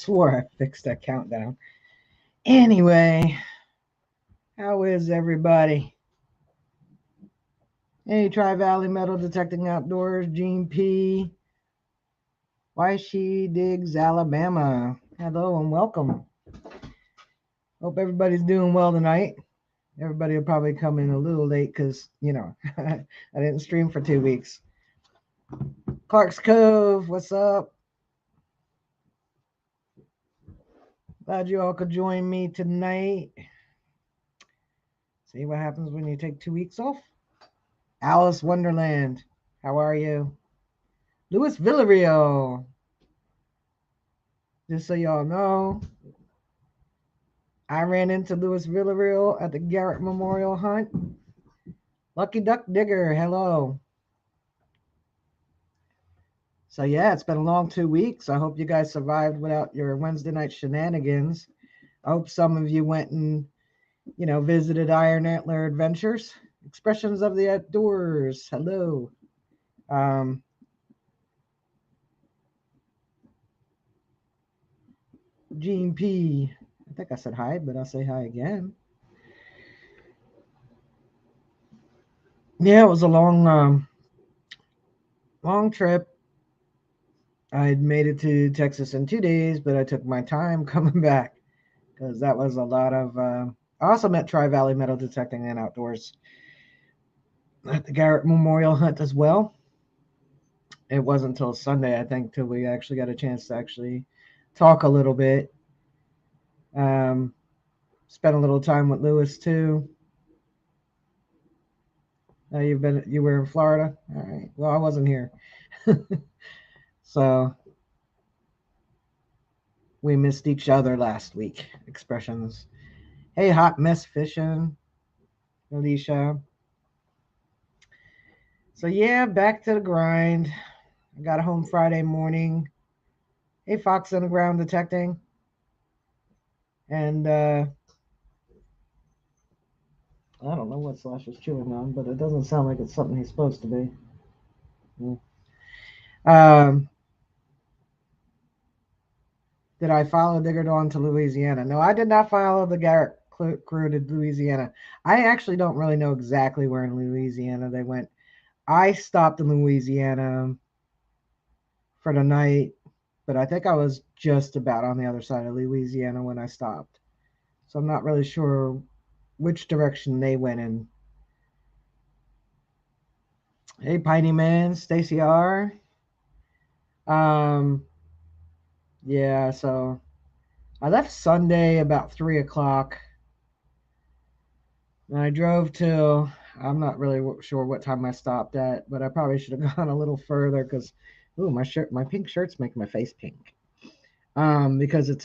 swore I fixed that countdown. Anyway, how is everybody? Hey, Tri Valley Metal Detecting Outdoors, Gene P. Why She Digs Alabama. Hello and welcome. Hope everybody's doing well tonight. Everybody will probably come in a little late because, I didn't stream for 2 weeks. Clark's Cove, what's up? Glad you all could join me tonight. See what happens when you take 2 weeks off. Alice Wonderland, how are you? Louis Villarreal. Just so y'all know, I ran into Louis Villarreal at the Garrett Memorial Hunt. Lucky Duck Digger, hello. So yeah, it's been a long 2 weeks. I hope you guys survived without your Wednesday night shenanigans. I hope some of you went and, visited Iron Antler Adventures. Expressions of the Outdoors, hello. Gene P. I think I said hi, but I'll say hi again. Yeah, it was a long trip. I made it to Texas in 2 days, but I took my time coming back because that was a lot of. I also met Tri Valley Metal Detecting and Outdoors at the Garrett Memorial Hunt as well. It wasn't until Sunday, I think, till we actually got a chance to actually talk a little bit. Spent a little time with Lewis too. You were in Florida? All right. Well, I wasn't here. So we missed each other last week. Expressions. Hey, Hot Mess Fishing, Alicia. So yeah, back to the grind. I got home Friday morning. Hey, Fox Underground Detecting. And I don't know what Slash is chewing on, but it doesn't sound like it's something he's supposed to be. Did I follow Digger Dawn to Louisiana? No, I did not follow the Garrett crew to Louisiana. I actually don't really know exactly where in Louisiana they went. I stopped in Louisiana for the night, but I think I was just about on the other side of Louisiana when I stopped. So I'm not really sure which direction they went in. Hey, Piney Man, Stacy R. Yeah, so I left Sunday about 3 o'clock. And I drove till, I'm not really sure what time I stopped at, but I probably should have gone a little further because, ooh, my pink shirt's making my face pink. Because it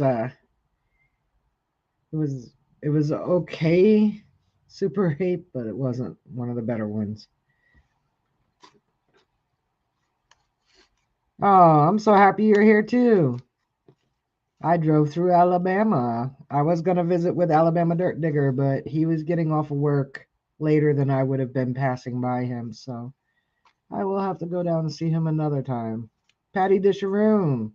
was okay, Super 8, but it wasn't one of the better ones. Oh, I'm so happy you're here too. I drove through Alabama. I was going to visit with Alabama Dirt Digger, but he was getting off of work later than I would have been passing by him, so I will have to go down and see him another time. Patty Disharoon.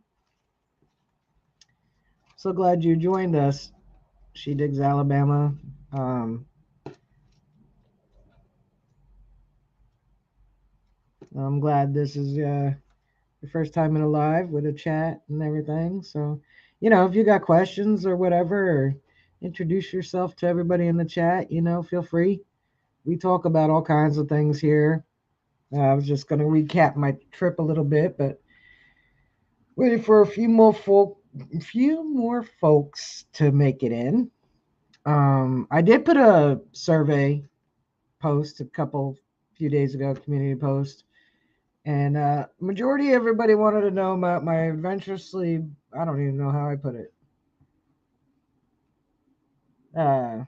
So glad you joined us. She digs Alabama. I'm glad this is your first time in a live with a chat and everything. So, if you got questions or whatever, or introduce yourself to everybody in the chat, feel free. We talk about all kinds of things here. I was just going to recap my trip a little bit, but waiting for a few more folks to make it in. I did put a survey post few days ago, community post, and majority everybody wanted to know about my adventurously. I don't even know how I put it. I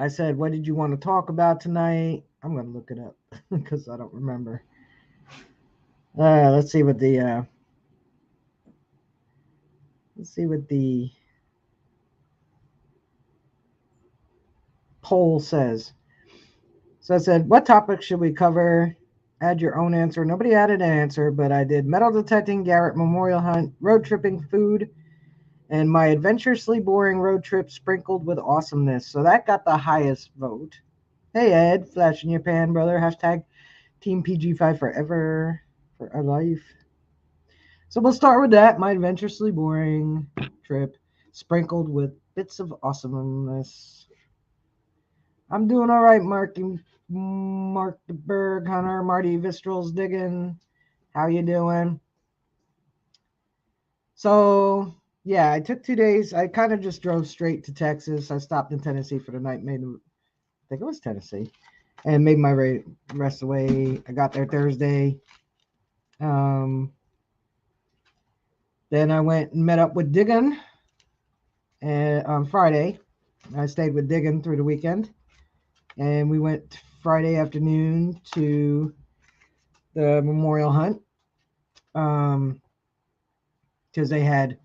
said, what did you want to talk about tonight? I'm going to look it up because I don't remember. Let's see what the poll says. So I said, what topic should we cover Add your own answer. Nobody added an answer, but I did metal detecting, Garrett Memorial Hunt, road tripping, food, and my adventurously boring road trip sprinkled with awesomeness. So that got the highest vote. Hey Ed, flash in your pan, brother. Hashtag Team PG5 forever for our life. So we'll start with that. My adventurously boring trip sprinkled with bits of awesomeness. I'm doing all right, Mark the Berg Hunter, Marty Vistral's digging. How you doing? So yeah, I took 2 days. I kind of just drove straight to Texas. I stopped in Tennessee for the night. I think it was Tennessee, and made my rest away. I got there Thursday. Um, then I went and met up with Diggin, and on Friday, I stayed with Diggin through the weekend, and we went Friday afternoon to the Memorial Hunt. Because they had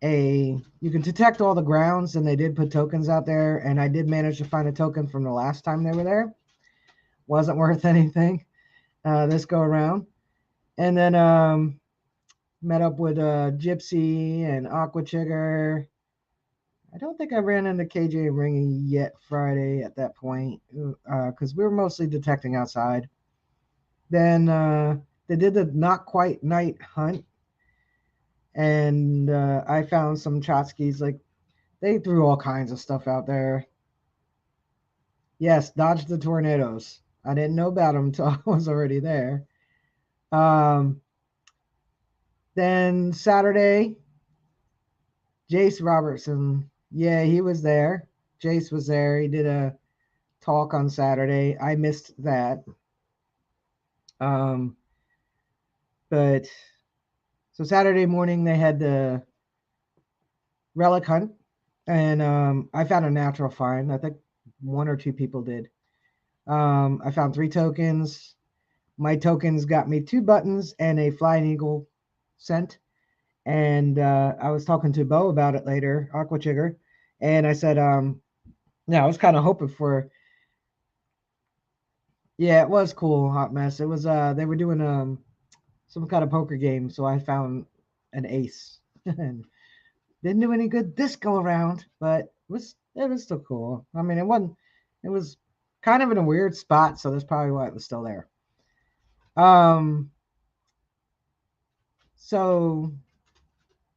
you can detect all the grounds, and they did put tokens out there, and I did manage to find a token from the last time they were there. Wasn't worth anything this go around. And then met up with Gypsy and Aqua Chigger. I don't think I ran into KJ and Ringy yet Friday at that point, because we were mostly detecting outside. Then they did the not quite night hunt, and I found some Chotskis. Like, they threw all kinds of stuff out there. Yes, dodge the tornadoes. I didn't know about them until I was already there. Um, then Saturday, Jace Robertson. Yeah, he was there. Jace was there. He did a talk on Saturday. I missed that. Um, but so Saturday morning they had the relic hunt, and I found a natural find. I think one or two people did. I found 3 tokens. My tokens got me 2 buttons and a flying eagle scent. And I was talking to Bo about it later, Aqua Chigger, and I said, yeah, I was kind of hoping for. Yeah, it was cool, Hot Mess. It was they were doing some kind of poker game, so I found an ace. And didn't do any good this go around, but it was still cool. I mean, it was kind of in a weird spot, so that's probably why it was still there. Um, so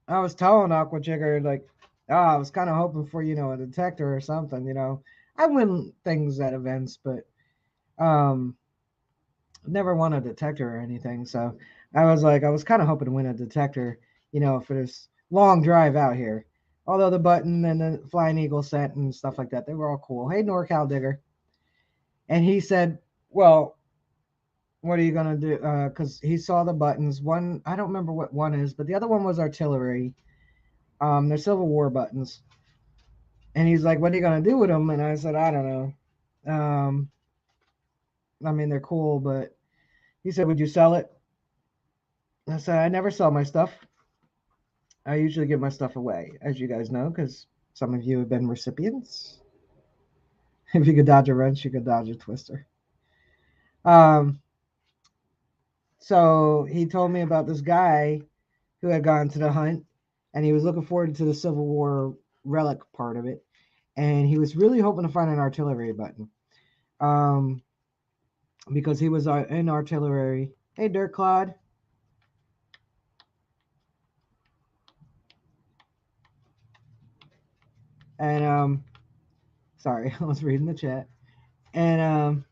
I was telling Aqua Jigger, like, oh, I was kind of hoping for, a detector or something. I win things at events, but um, never won a detector or anything. So I was like, I was kind of hoping to win a detector, for this long drive out here. Although the button and the Flying Eagle set and stuff like that, they were all cool. Hey, NorCal Digger. And he said, well, what are you going to do? Because he saw the buttons. One, I don't remember what one is, but the other one was artillery. They're Civil War buttons. And he's like, what are you going to do with them? And I said, I don't know. I mean, they're cool, but he said, would you sell it? I said, I never sell my stuff. I usually give my stuff away, as you guys know, because some of you have been recipients. If you could dodge a wrench, you could dodge a twister. Um, so he told me about this guy who had gone to the hunt, and he was looking forward to the Civil War relic part of it, and he was really hoping to find an artillery button, because he was in artillery. Hey, Dirt Clod. And sorry, I was reading the chat. And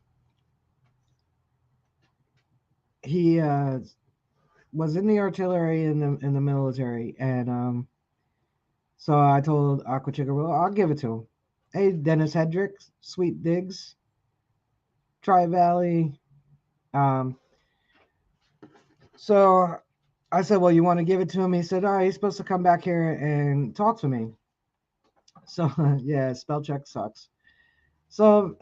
he was in the artillery in the military, and so I told Aqua Chica, well, I'll give it to him. Hey, Dennis Hedrick, Sweet Diggs, Tri Valley. Um, so I said, well, you want to give it to him? He said, oh, he's supposed to come back here and talk to me. So yeah, spell check sucks. So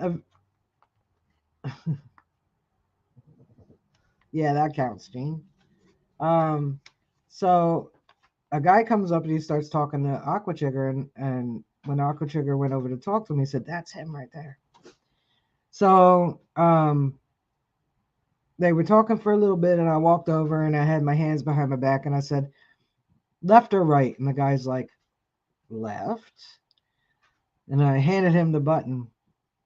yeah, that counts, Gene. Um, so a guy comes up and he starts talking to Aqua Chigger, and when Aqua Chigger went over to talk to him, he said, that's him right there. So they were talking for a little bit, and I walked over and I had my hands behind my back and I said, left or right? And the guy's like, left. And I handed him the button,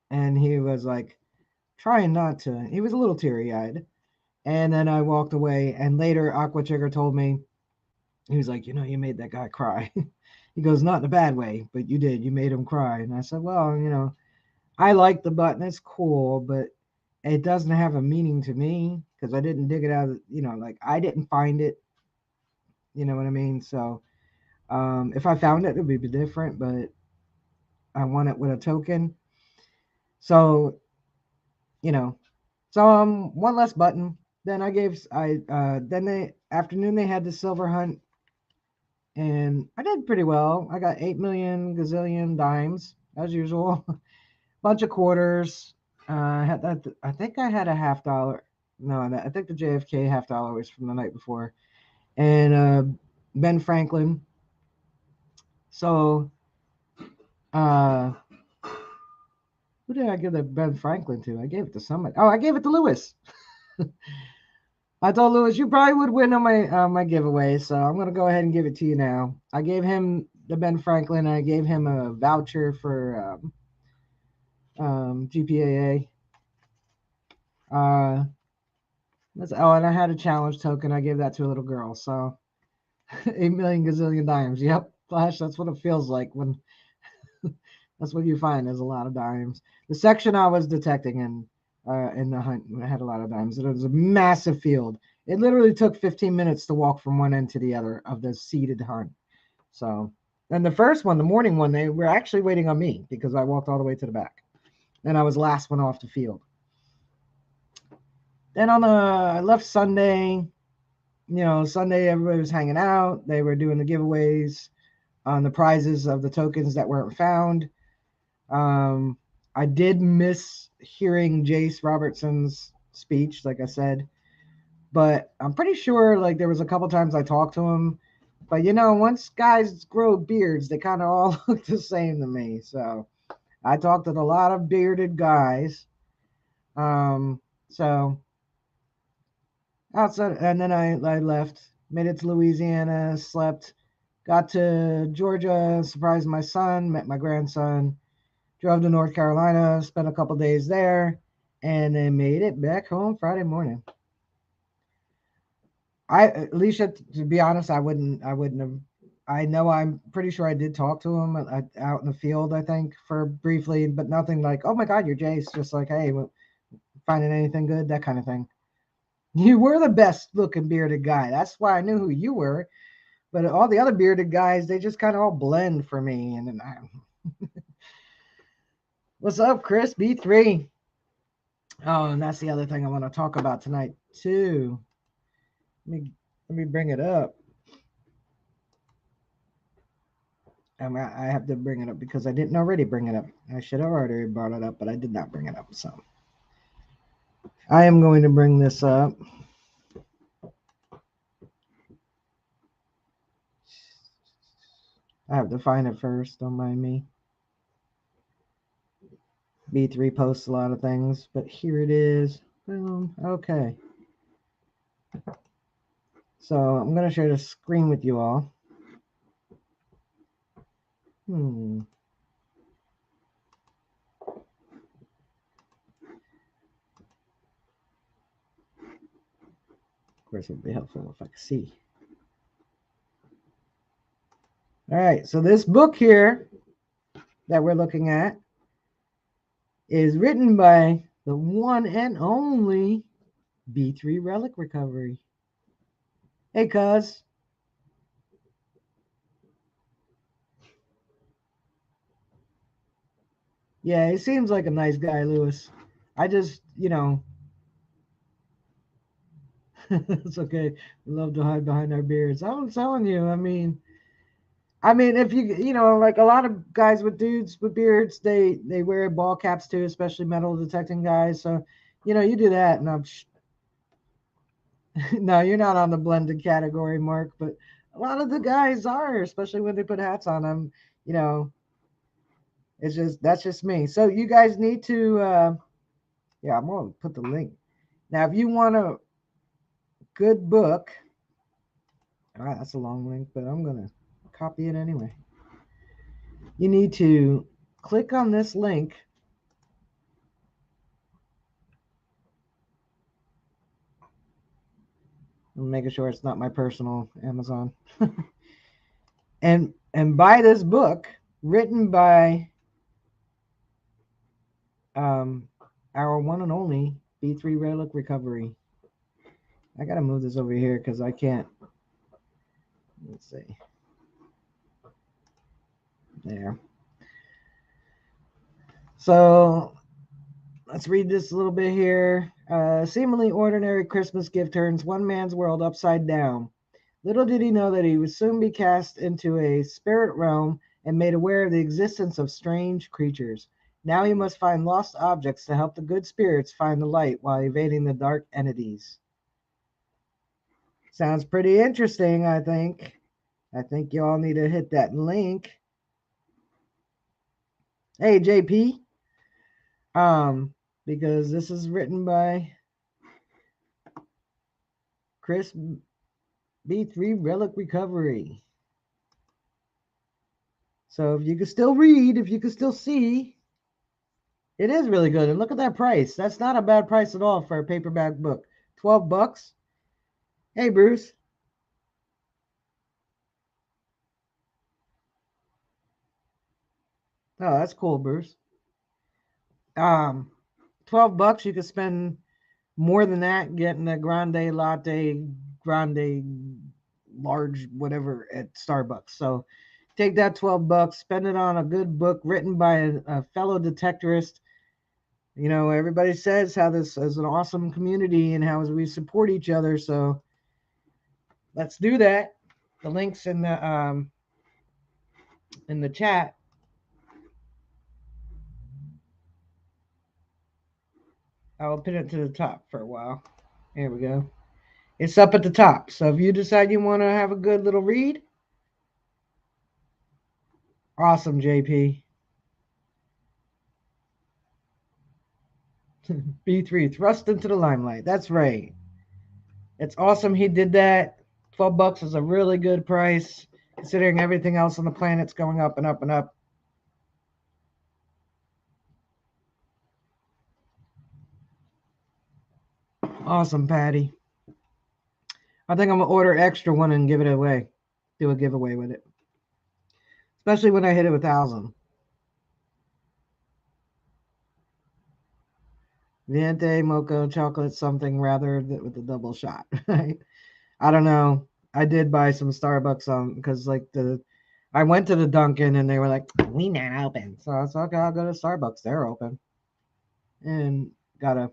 and he was like, trying not to. He was a little teary eyed. And then I walked away. And later, Aqua Trigger told me, he was like, you made that guy cry. He goes, not in a bad way, but you did. You made him cry. And I said, well, I like the button. It's cool, but it doesn't have a meaning to me because I didn't dig it out. Like I didn't find it. You know what I mean? So if I found it, it would be different, but I want it with a token. So, you know, so one less button. Then then the afternoon they had the silver hunt, and I did pretty well. I got 8 million gazillion dimes as usual, bunch of quarters. Had that. I think I had a $50. No, I think the JFK $50 was from the night before, and Ben Franklin. So, uh, who did I give the Ben Franklin to? I gave it to somebody. Oh, I gave it to Lewis. I told Lewis you probably would win on my giveaway, so I'm gonna go ahead and give it to you now. I gave him the Ben Franklin. I gave him a voucher for GPAA. Uh, and I had a challenge token. I gave that to a little girl. So 8 million gazillion dimes. Yep, Flash. That's what it feels like when. That's what you find. There's a lot of dimes. The section I was detecting in the hunt had a lot of dimes. It was a massive field. It literally took 15 minutes to walk from one end to the other of the seeded hunt. So, and the first one, the morning one, they were actually waiting on me because I walked all the way to the back, and I was last one off the field. Then I left Sunday. Sunday everybody was hanging out. They were doing the giveaways on the prizes of the tokens that weren't found. I did miss hearing Jace Robertson's speech, like I said, but I'm pretty sure like there was a couple times I talked to him, but once guys grow beards, they kind of all look the same to me. So I talked to a lot of bearded guys. So outside, and then I left, made it to Louisiana, slept, got to Georgia, surprised my son, met my grandson, drove to North Carolina, spent a couple days there, and then made it back home Friday morning. Alicia, to be honest, I wouldn't have. I know I'm pretty sure I did talk to him out in the field, I think, for briefly, but nothing like, oh my God, you're Jace. Just like, hey, finding anything good, that kind of thing. You were the best looking bearded guy. That's why I knew who you were. But all the other bearded guys, they just kind of all blend for me. And then what's up, Chris? B3. Oh, and that's the other thing I want to talk about tonight too. Let me bring it up. I have to bring it up because I didn't already bring it up. I should have already brought it up, but I did not bring it up. So I am going to bring this up. I have to find it first. Don't mind me. B3 posts a lot of things, but here it is. Boom. Okay. So I'm going to share the screen with you all. Of course, it would be helpful if I could see. All right. So this book here that we're looking at is written by the one and only B3 Relic Recovery. Hey, cuz. Yeah, he seems like a nice guy, Lewis. I just, it's okay. We love to hide behind our beards. I'm telling you, I mean, if like a lot of guys with dudes with beards, they wear ball caps too, especially metal detecting guys. So, you do that, and I'm no, you're not on the blended category, Mark. But a lot of the guys are, especially when they put hats on them. That's just me. So you guys need to, yeah, I'm gonna put the link. Now, if you want a good book, that's a long link, but I'm going to copy it anyway. You need to click on this link. I'm making sure it's not my personal Amazon. and buy this book written by our one and only B3 Relic Recovery. I gotta move this over here because I can't. Let's see. There. So let's read this a little bit here. Seemingly ordinary Christmas gift turns one man's world upside down. Little did he know that he would soon be cast into a spirit realm and made aware of the existence of strange creatures. Now he must find lost objects to help the good spirits find the light while evading the dark entities. Sounds pretty interesting, I think. I think you all need to hit that link. Hey, JP. Because this is written by Chris B3 Relic Recovery. So if you can still read, if you can still see, it is really good. And look at that price. That's not a bad price at all for a paperback book. $12. Hey, Bruce. Oh, that's cool, Bruce. Um, $12. You could spend more than that getting a grande latte, grande large, whatever at Starbucks. So take that $12, spend it on a good book written by a fellow detectorist. You know, everybody says how this is an awesome community and how we support each other. So let's do that. The links in the chat. I'll pin it to the top for a while. There we go. It's up at the top. So if you decide you want to have a good little read, awesome, JP. B3 thrust into the limelight. That's right. It's awesome he did that. $12 is a really good price considering everything else on the planet's going up and up and up. Awesome, Patty. I think I'm gonna order extra one and give it away. Do a giveaway with it. Especially when I hit it with 1,000. Viente, mocha, chocolate, something rather with a double shot. Right? I don't know. I did buy some Starbucks because like I went to the Dunkin' and they were like, we not open. So I was like, okay, I'll go to Starbucks. They're open. And got a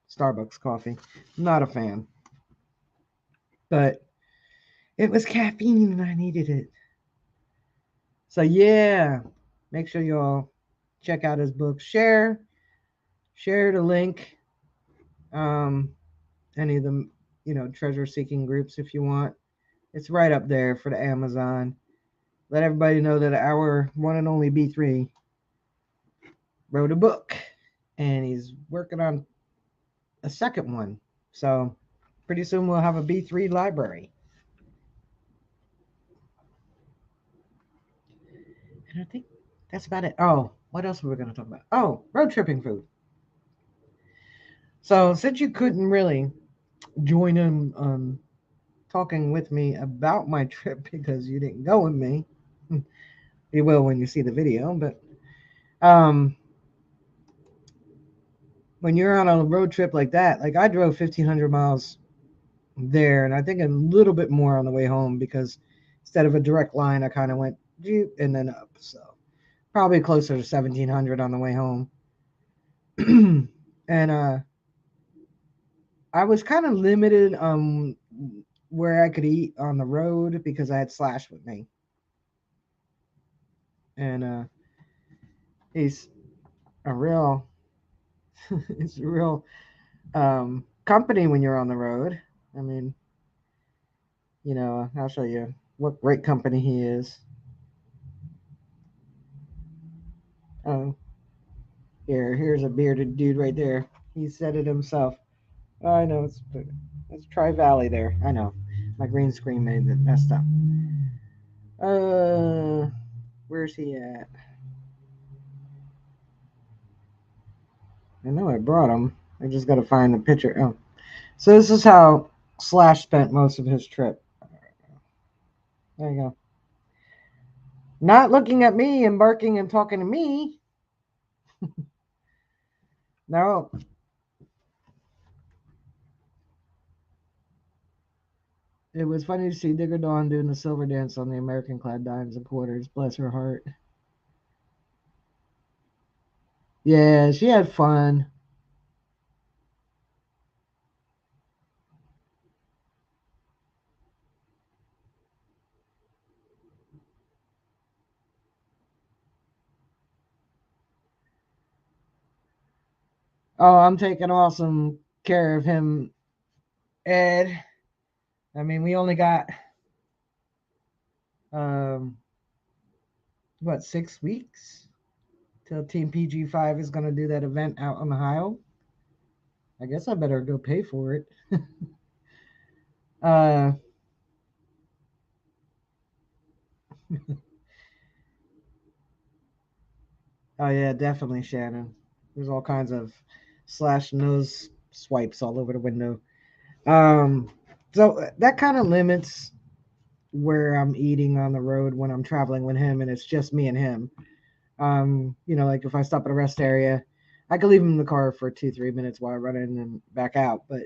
Starbucks coffee. Not a fan. But it was caffeine and I needed it. So yeah, make sure you all check out his book. Share the link. Any of the treasure seeking groups if you want. It's right up there for the Amazon. Let everybody know that our one and only B3 wrote a book and he's working on a second one. So pretty soon we'll have a B3 library. And I think that's about it. Oh, what else were we going to talk about? Oh, road tripping food. So since you couldn't really join in talking with me about my trip because you didn't go with me, you will when you see the video. But um, when you're on a road trip like that, like I drove 1,500 miles there, and I think a little bit more on the way home because instead of a direct line, I kind of went and then up. So probably closer to 1,700 on the way home. And I was kind of limited where I could eat on the road because I had Slash with me, and he's a real it's a real company when you're on the road. I mean, I'll show you what great company he is. Oh, here's a bearded dude right there. He said it himself. I know it's Tri Valley there. I know. My green screen made it messed up. Uh, where's he at? I know I brought him. I just got to find the picture. Oh, so this is how Slash spent most of his trip. There you go. Not looking at me and barking and talking to me. No, it was funny to see Digger Dawn doing the silver dance on the American clad dimes and quarters. Bless her heart. Yeah, she had fun. Oh, I'm taking awesome care of him, Ed. I mean, we only got um what 6 weeks till Team PG5 is gonna do that event out on Ohio. I guess I better go pay for it. uh, oh yeah, definitely Shannon. There's all kinds of slash nose swipes all over the window. Um, so that kind of limits where I'm eating on the road when I'm traveling with him, and it's just me and him. Like if I stop at a rest area, I could leave him in the car for 2, 3 minutes while I run in and back out. But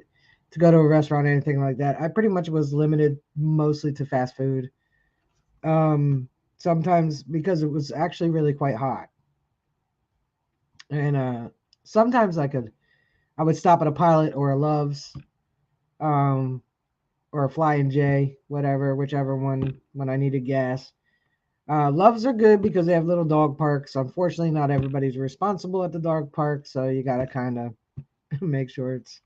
to go to a restaurant or anything like that, I pretty much was limited mostly to fast food. Sometimes because it was actually really quite hot, and sometimes I would stop at a Pilot or a Love's, um, or a Flying J, whatever, whichever one when I needed gas. Loves are good because they have little dog parks. Unfortunately, not everybody's responsible at the dog park, so you got to kind of make sure it's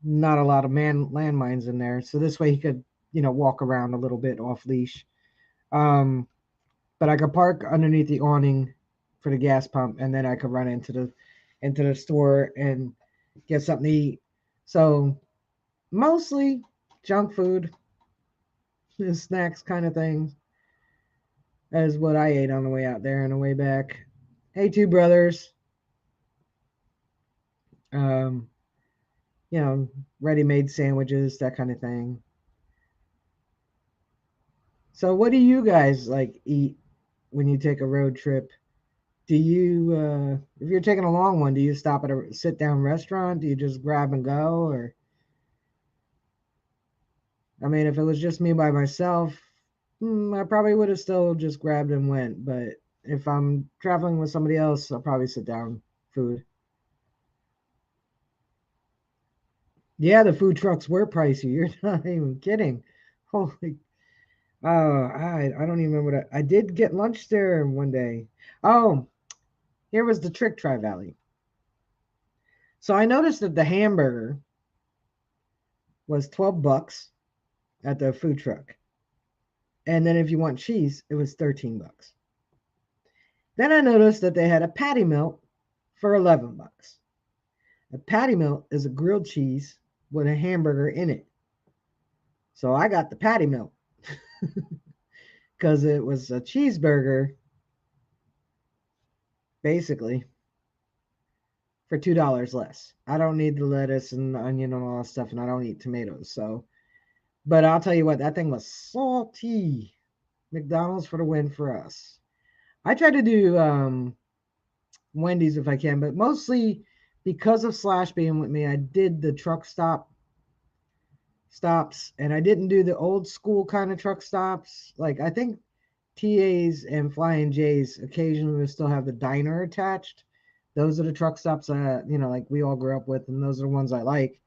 not a lot of landmines in there. So this way he could, walk around a little bit off leash. Um, but I could park underneath the awning for the gas pump, and then I could run into the store and get something to eat. So mostly junk food, snacks kind of things, is what I ate on the way out there and the way back. Hey, two brothers. Um, you know, ready-made sandwiches, that kind of thing. So, what do you guys like eat when you take a road trip? Do you, if you're taking a long one, do you stop at a sit-down restaurant? Do you just grab and go? Or, I mean, if it was just me by myself, I probably would have still just grabbed and went. But if I'm traveling with somebody else, I'll probably sit down food. Yeah, the food trucks were pricey. You're not even kidding. Holy. I don't even remember that. I did get lunch there one day. Oh, here was the trick, Tri Valley. So I noticed that the hamburger was $12 at the food truck. And then if you want cheese, it was $13. Then I noticed that they had a patty melt for $11. A patty melt is a grilled cheese with a hamburger in it. So I got the patty melt because it was a cheeseburger, basically, for $2 less. I don't need the lettuce and the onion and all that stuff, and I don't eat tomatoes. So, but I'll tell you what, that thing was salty. McDonald's for the win for us. I try to do Wendy's if I can, but mostly because of Slash being with me, I did the truck stops, and I didn't do the old school kind of truck stops. Like I think TAs and Flying J's occasionally will still have the diner attached. Those are the truck stops that like we all grew up with, and those are the ones I like.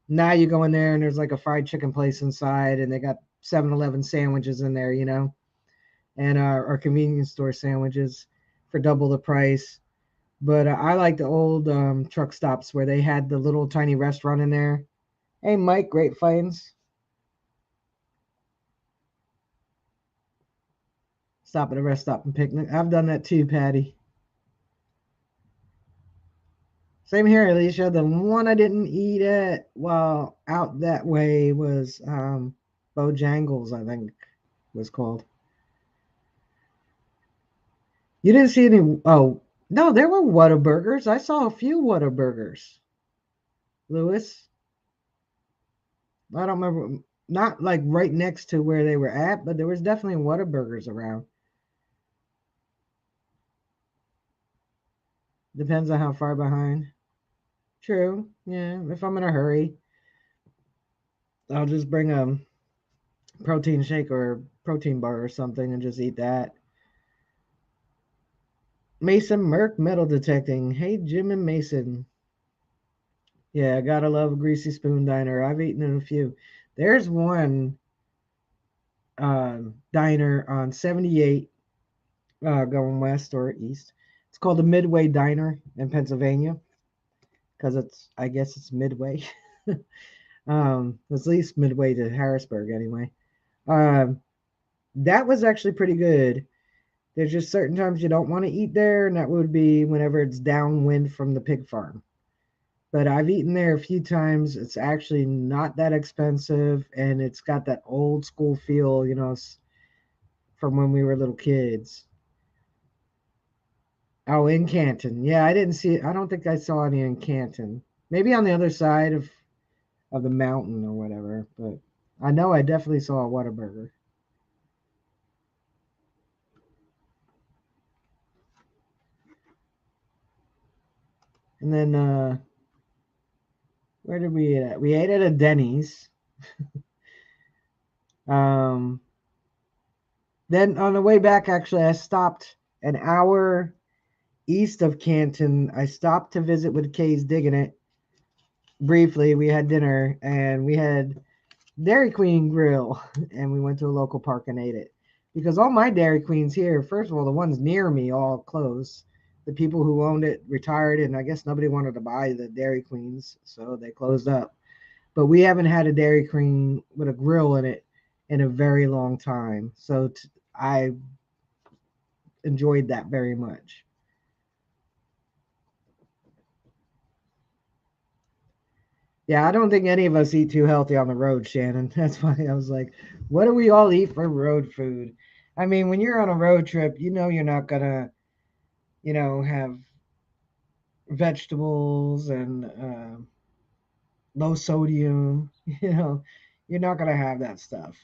Now you go in there and there's like a fried chicken place inside, and they got 7-Eleven sandwiches in there, and our convenience store sandwiches for double the price. But I like the old truck stops where they had the little tiny restaurant in there. Hey, Mike, great finds. Stop at a rest stop and picnic. I've done that too, Patty. Same here, Alicia. The one I didn't eat at well out that way was Bojangles, I think was called. You didn't see any? Oh no, there were Whataburgers. I saw a few Whataburgers. Lewis, I don't remember. Not like right next to where they were at, but there was definitely Whataburgers around. Depends on how far behind. True. Yeah. If I'm in a hurry, I'll just bring a protein shake or protein bar or something and just eat that. Mason Merck metal detecting. Hey, Jim and Mason. Yeah, gotta love a Greasy Spoon Diner. I've eaten in a few. There's one diner on 78 going west or east. It's called the Midway Diner in Pennsylvania because I guess it's midway. At least midway to Harrisburg anyway. Um, that was actually pretty good. There's just certain times you don't want to eat there, and that would be whenever it's downwind from the pig farm. But I've eaten there a few times. It's actually not that expensive, and it's got that old school feel, from when we were little kids. Oh, in Canton. Yeah, I didn't see it. I don't think I saw any in Canton. Maybe on the other side of the mountain or whatever. But I know I definitely saw a Whataburger. And then where did we eat at? We ate at a Denny's. Um, then on the way back, actually, I stopped an hour east of Canton. I stopped to visit with Kay's Digging It. Briefly, we had dinner and we had Dairy Queen grill, and we went to a local park and ate it. Because all my Dairy Queens here, first of all, the ones near me all closed. The people who owned it retired, and I guess nobody wanted to buy the Dairy Queens, so they closed up. But we haven't had a Dairy Queen with a grill in it in a very long time. So I enjoyed that very much. Yeah, I don't think any of us eat too healthy on the road, Shannon. That's why I was like, what do we all eat for road food? I mean, when you're on a road trip, you're not gonna, have vegetables and low sodium. You know, you're not gonna have that stuff.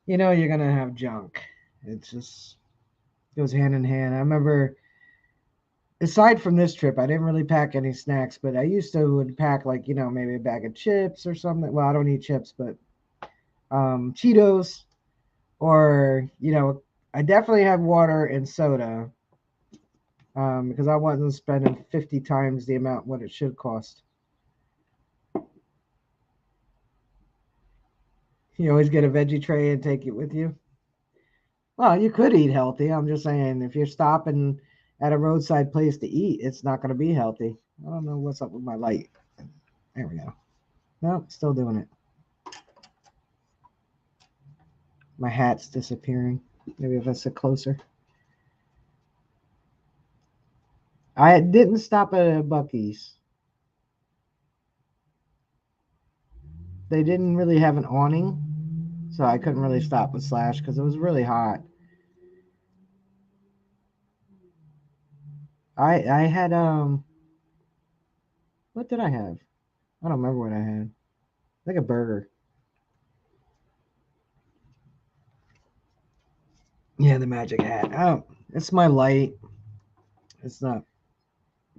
You're gonna have junk. It just goes hand in hand. I remember, aside from this trip, I didn't really pack any snacks, but I used to would pack like, maybe a bag of chips or something. Well, I don't eat chips, but Cheetos, or I definitely had water and soda because I wasn't spending 50 times the amount what it should cost. You always get a veggie tray and take it with you. Well, you could eat healthy. I'm just saying, if you're stopping at a roadside place to eat, it's not going to be healthy. I don't know what's up with my light. There we go. Nope, still doing it. My hat's disappearing. Maybe if I sit closer. I didn't stop at a Buc-ee's. They didn't really have an awning, so I couldn't really stop with Slash because it was really hot. I had what did I have? I don't remember what I had. Like a burger. Yeah, the magic hat. Oh, it's my light. It's not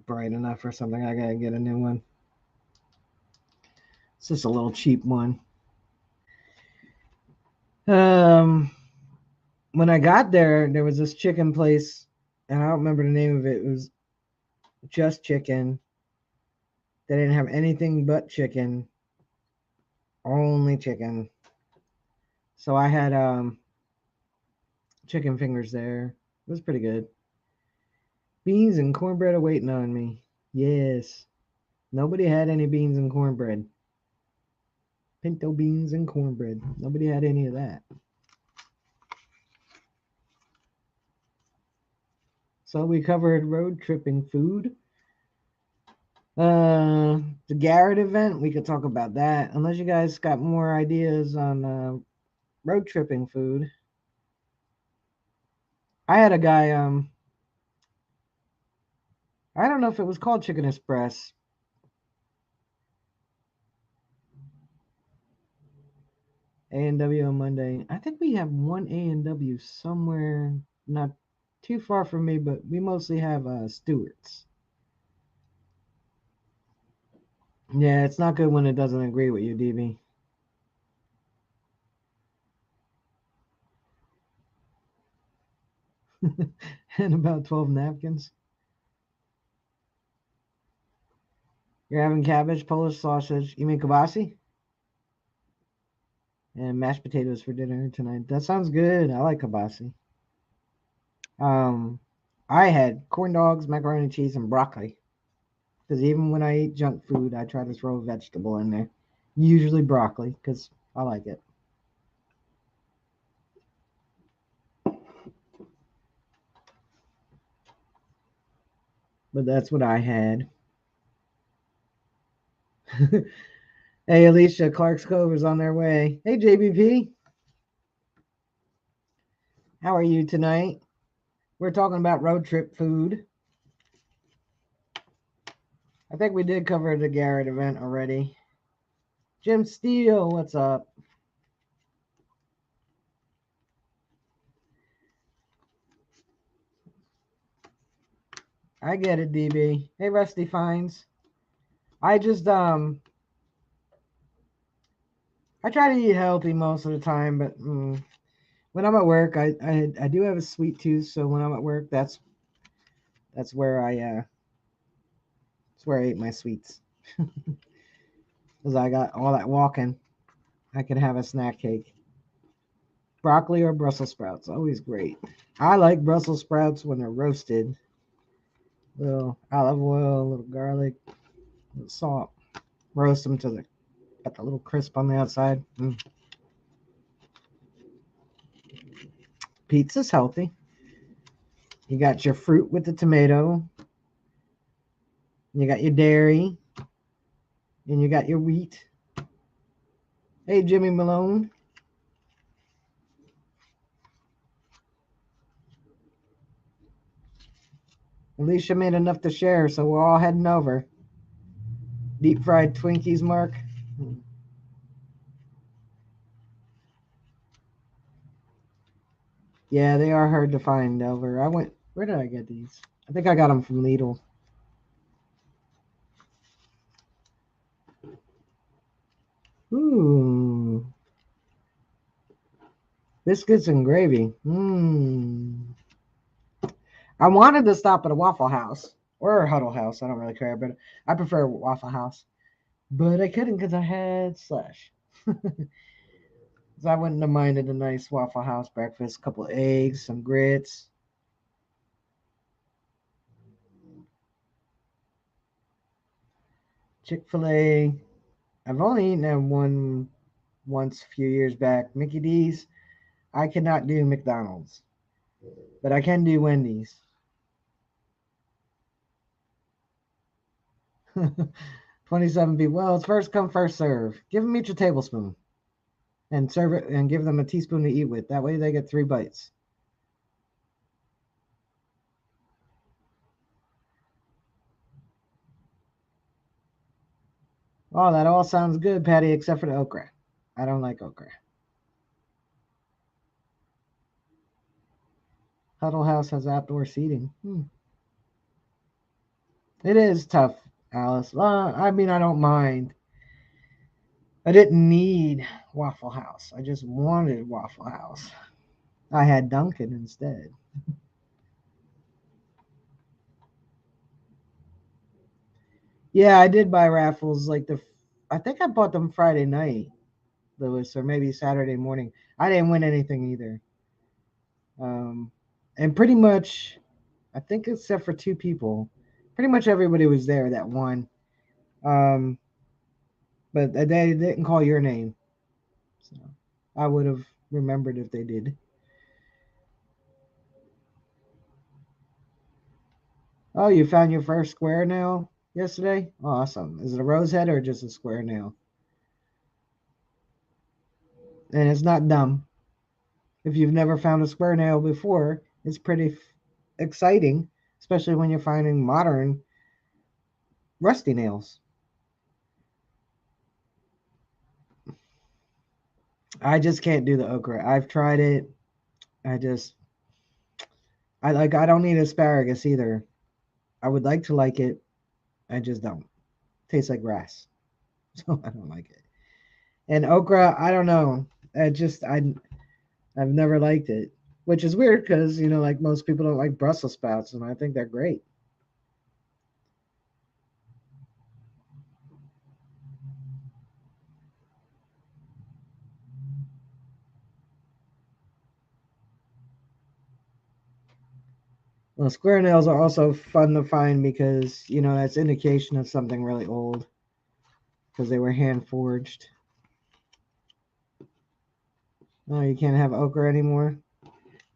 bright enough or something. I gotta get a new one. It's just a little cheap one. Um, when I got there, there was this chicken place, and I don't remember the name of it. It was just chicken. They didn't have anything but chicken, only chicken. So I had chicken fingers there. It was pretty good. Beans and cornbread are waiting on me. Yes. Nobody had any beans and cornbread. Pinto beans and cornbread. Nobody had any of that. So we covered road tripping food. The Garrett event, we could talk about that. Unless you guys got more ideas on road tripping food. I had a guy, I don't know if it was called Chicken Express. A&W on Monday. I think we have one A&W somewhere not too far from me, but we mostly have Stewart's. Yeah, it's not good when it doesn't agree with you, DB. And about 12 napkins. You're having cabbage, Polish sausage. You mean kibasi? And mashed potatoes for dinner tonight. That sounds good. I like kibasi. Um, I had corn dogs, macaroni and cheese, and broccoli. Because even when I eat junk food, I try to throw a vegetable in there. Usually broccoli, because I like it. But that's what I had. Hey, Alicia, Clark's Cove is on their way. Hey, JBP, how are you tonight? We're talking about road trip food. I think we did cover the Garrett event already. Jim Steele, what's up? I get it, DB. Hey, Rusty Fines. I just I try to eat healthy most of the time, but when I'm at work, I do have a sweet tooth, so when I'm at work, that's where I eat my sweets. Because I got all that walking. I can have a snack cake. Broccoli or Brussels sprouts, always great. I like Brussels sprouts when they're roasted. Little olive oil, a little garlic, a little salt. Roast them to the got the little crisp on the outside. Pizza's healthy. You got your fruit with the tomato. You got your dairy, and you got your wheat. Hey, Jimmy Malone. Alicia made enough to share, so we're all heading over. Deep fried Twinkies, Mark. Yeah, they are hard to find over. I went. Where did I get these? I think I got them from Lidl. Ooh, biscuits and gravy. I wanted to stop at a Waffle House or a Huddle House. I don't really care, but I prefer Waffle House. But I couldn't because I had Slash. So I wouldn't have minded a nice Waffle House breakfast, a couple of eggs, some grits. Chick-fil-A. I've only eaten at one once a few years back. Mickey D's. I cannot do McDonald's, but I can do Wendy's. 27 people. Well, it's first come, first serve. Give them each a tablespoon and serve it and give them a teaspoon to eat with. That way they get 3 bites. Oh, that all sounds good, Patty, except for the okra. I don't like okra. Huddle House has outdoor seating. It is tough, Alice. I mean, I don't mind. I didn't need Waffle House. I just wanted Waffle House. I had Dunkin' instead. Yeah, I did buy raffles. I think I bought them Friday night, Lewis, or maybe Saturday morning. I didn't win anything either. Um, and pretty much, I think except for 2 people, pretty much everybody was there that won. Um, but they didn't call your name, so I would have remembered if they did. Oh, you found your first square now? yesterday? Awesome. Is it a rose head or just a square nail? And it's not dumb. If you've never found a square nail before, it's pretty exciting, especially when you're finding modern rusty nails. I just can't do the okra. I've tried it. I just I don't need asparagus either. I would like to like it. I just don't. Tastes like grass. So I don't like it. And okra, I don't know. I've never liked it, which is weird because like most people don't like Brussels sprouts, and I think they're great. Well, square nails are also fun to find because that's indication of something really old because they were hand forged. Oh, you can't have okra anymore.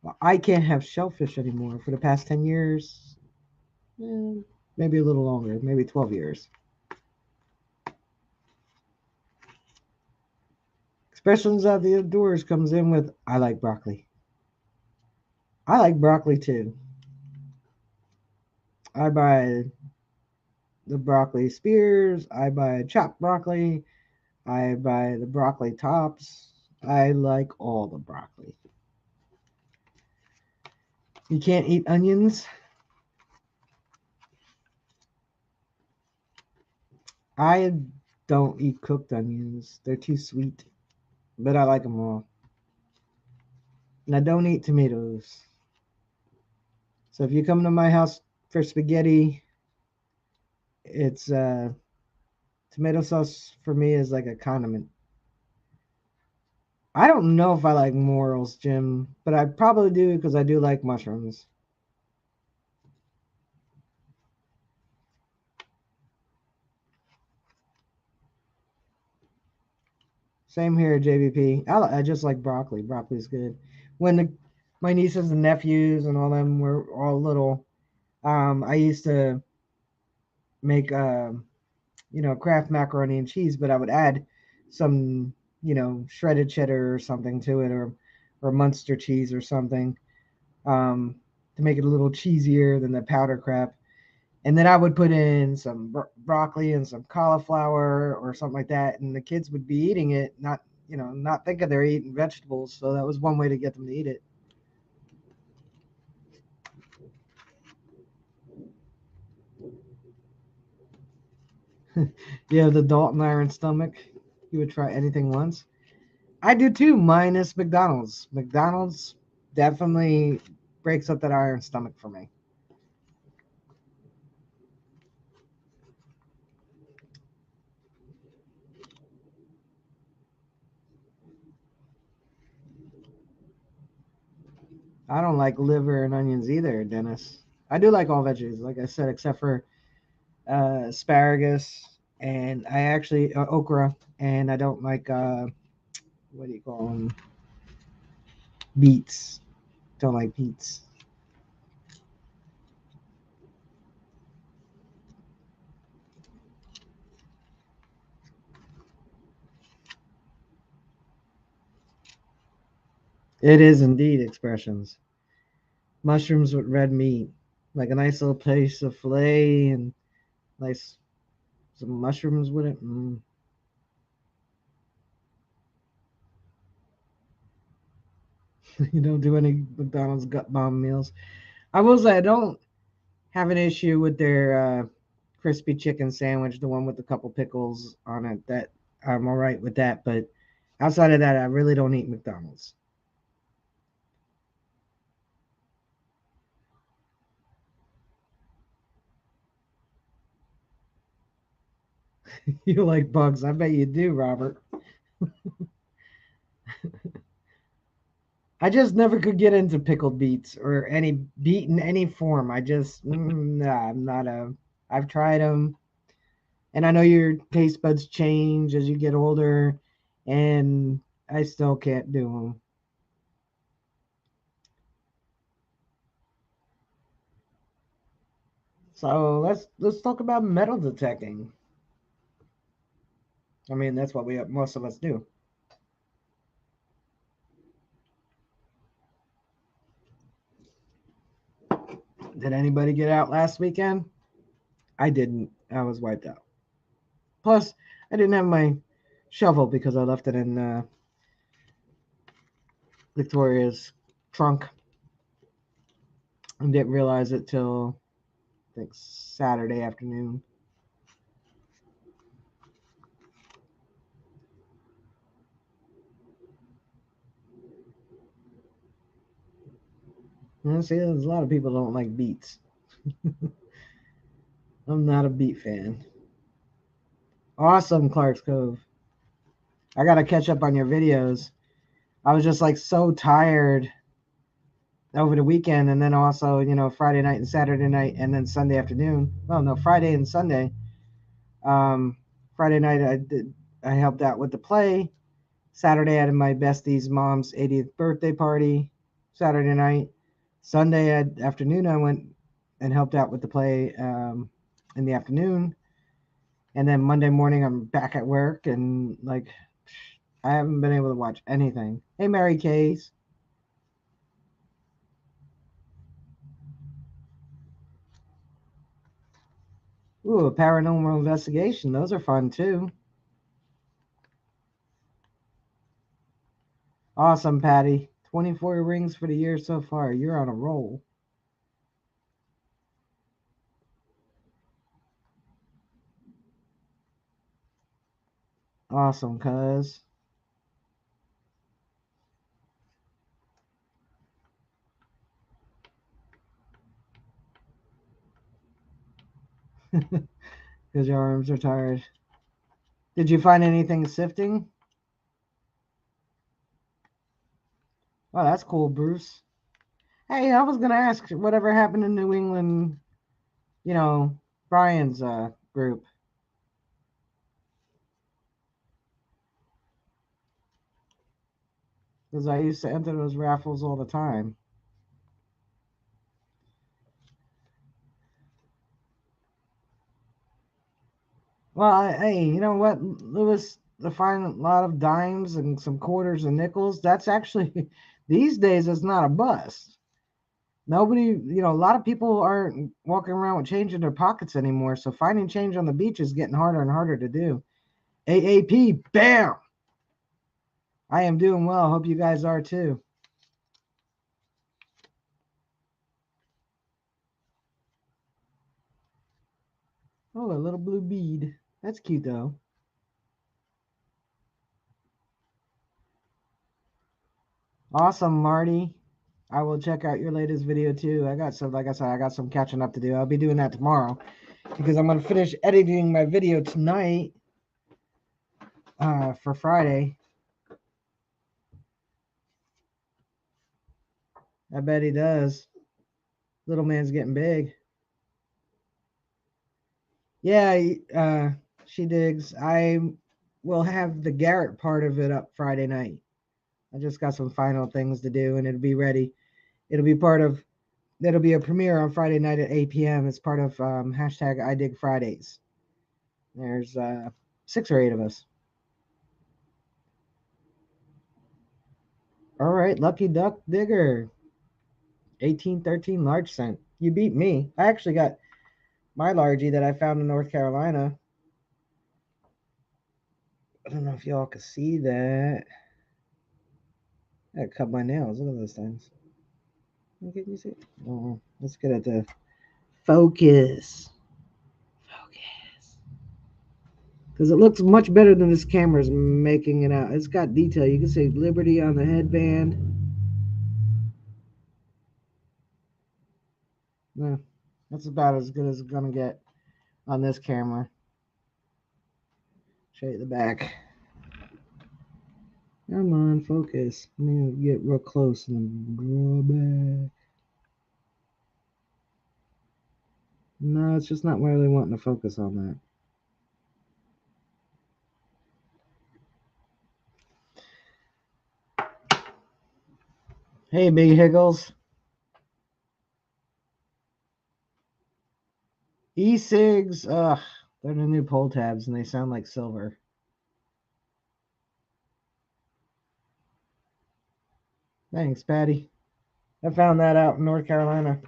Well, I can't have shellfish anymore for the past 10 years. Maybe a little longer, maybe 12 years. Expressions of the outdoors comes in with I like broccoli. I like broccoli too. I buy the broccoli spears. I buy chopped broccoli. I buy the broccoli tops. I like all the broccoli. You can't eat onions. I don't eat cooked onions. They're too sweet, but I like them all. And I don't eat tomatoes. So if you come to my house for spaghetti, it's tomato sauce for me is like a condiment. I don't know if I like morels, Jim, but I probably do because I do like mushrooms. Same here, JVP. I just like broccoli. Broccoli's good. When my nieces and nephews and all them were all little, I used to make Kraft macaroni and cheese, but I would add some shredded cheddar or something to it, or Munster cheese or something, to make it a little cheesier than the powder crap. And then I would put in some broccoli and some cauliflower or something like that, and the kids would be eating it, not thinking they're eating vegetables. So that was one way to get them to eat it. You have the Dalton iron stomach. You would try anything once. I do too, minus McDonald's. McDonald's definitely breaks up that iron stomach for me. I don't like liver and onions either, Dennis. I do like all veggies, like I said, except for asparagus, and I actually okra, and I don't like what do you call them? Beets. Don't like beets. It is indeed expressions. Mushrooms with red meat, like a nice little piece of fillet and nice some mushrooms with it. You don't do any McDonald's gut bomb meals. I will say I don't have an issue with their crispy chicken sandwich, the one with a couple pickles on it. That I'm all right with that, but outside of that, I really don't eat McDonald's. You like bugs? I bet you do, Robert. I just never could get into pickled beets or any beet in any form. I just nah, I'm not a. I've tried them, and I know your taste buds change as you get older, and I still can't do them. So let's talk about metal detecting. I mean, that's what most of us do. Did anybody get out last weekend? I didn't. I was wiped out. Plus, I didn't have my shovel because I left it in Victoria's trunk and didn't realize it till I think Saturday afternoon. See, there's a lot of people don't like beets. I'm not a beet fan. Awesome, Clark's Cove. I gotta catch up on your videos. I was just like so tired over the weekend, and then also Friday night and Saturday night, and then Sunday afternoon. Well, no, Friday and Sunday. Um, Friday night I helped out with the play. Saturday I had my bestie's mom's 80th birthday party. Saturday night. Sunday afternoon I went and helped out with the play in the afternoon. And then Monday morning I'm back at work and like I haven't been able to watch anything. Hey, Mary Case. Ooh, a paranormal investigation. Those are fun too. Awesome, Patty. 24 rings for the year so far. You're on a roll. Awesome, cuz. Because your arms are tired. Did you find anything sifting? Oh, that's cool, Bruce. Hey, I was gonna ask whatever happened in New England, you know, Brian's group. Because I used to enter those raffles all the time. Well, hey, you know what, Lewis? To find a lot of dimes and some quarters and nickels, that's actually these days it's not a bust. Nobody, a lot of people aren't walking around with change in their pockets anymore. So finding change on the beach is getting harder and harder to do. AAP, bam! I am doing well. Hope you guys are too. Oh, a little blue bead. That's cute though. Awesome, Marty. I will check out your latest video too. Like I said, I got some catching up to do. I'll be doing that tomorrow because I'm gonna finish editing my video tonight for Friday. I bet he does. Little man's getting big. Yeah, she digs. I will have the Garrett part of it up Friday night. I just got some final things to do, and it'll be ready. It'll be part of. It'll be a premiere on Friday night at 8 p.m. It's part of hashtag I Dig Fridays. There's 6 or 8 of us. All right, Lucky Duck Digger, 1813 large cent. You beat me. I actually got my largie that I found in North Carolina. I don't know if y'all can see that. I cut my nails. Look at those things. Can you see? Oh, let's get it to focus. Focus. Because it looks much better than this camera's making it out. It's got detail. You can see Liberty on the headband. Yeah, that's about as good as it's gonna get on this camera. Show you the back. Come on, focus. Let me get real close and draw back. No, it's just not really wanting to focus on that. Hey, Big Higgles. E-cigs, ugh, they're the new pull tabs and they sound like silver. Thanks, Patty. I found that out in North Carolina.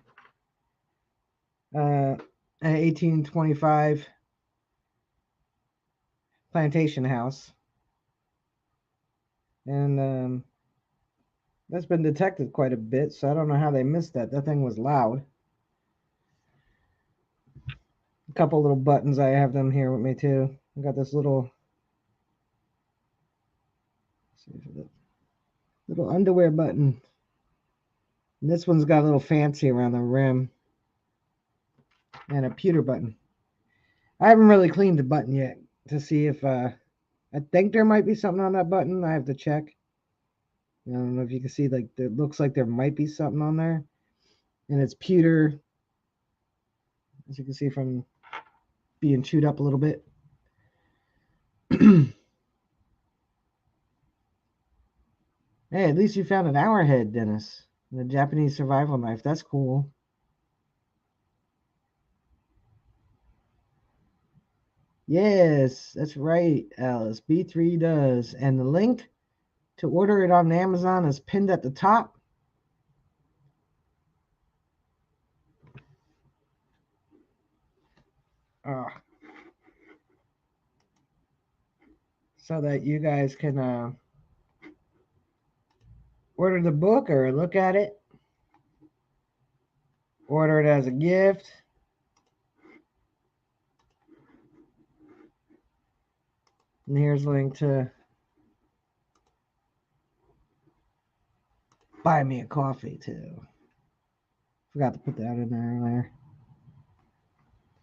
An 1825 plantation house. And that's been detected quite a bit, so I don't know how they missed that. That thing was loud. A couple little buttons, I have them here with me too. I got this little underwear button. And this one's got a little fancy around the rim. And a pewter button. I haven't really cleaned the button yet to see if I think there might be something on that button. I have to check. I don't know if you can see, like, it looks like there might be something on there. And it's pewter, as you can see from being chewed up a little bit. Hey, at least you found an hourhead, Dennis. And a Japanese survival knife. That's cool. Yes, that's right, Alice. B3 does. And the link to order it on Amazon is pinned at the top. So that you guys can order the book or look at it. Order it as a gift. And here's a link to buy me a coffee too. Forgot to put that in there earlier.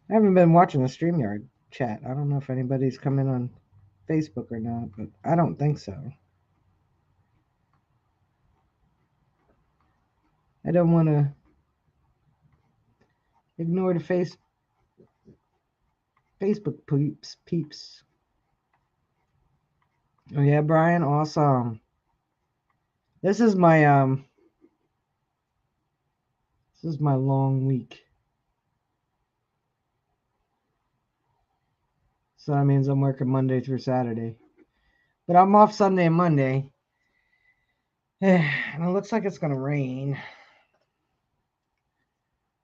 I haven't been watching the StreamYard chat. I don't know if anybody's come in on Facebook or not, but I don't think so. I don't want to ignore the Facebook peeps. Oh yeah, Brian, awesome. This is my long week. So that means I'm working Monday through Saturday. But I'm off Sunday and Monday. And it looks like it's going to rain.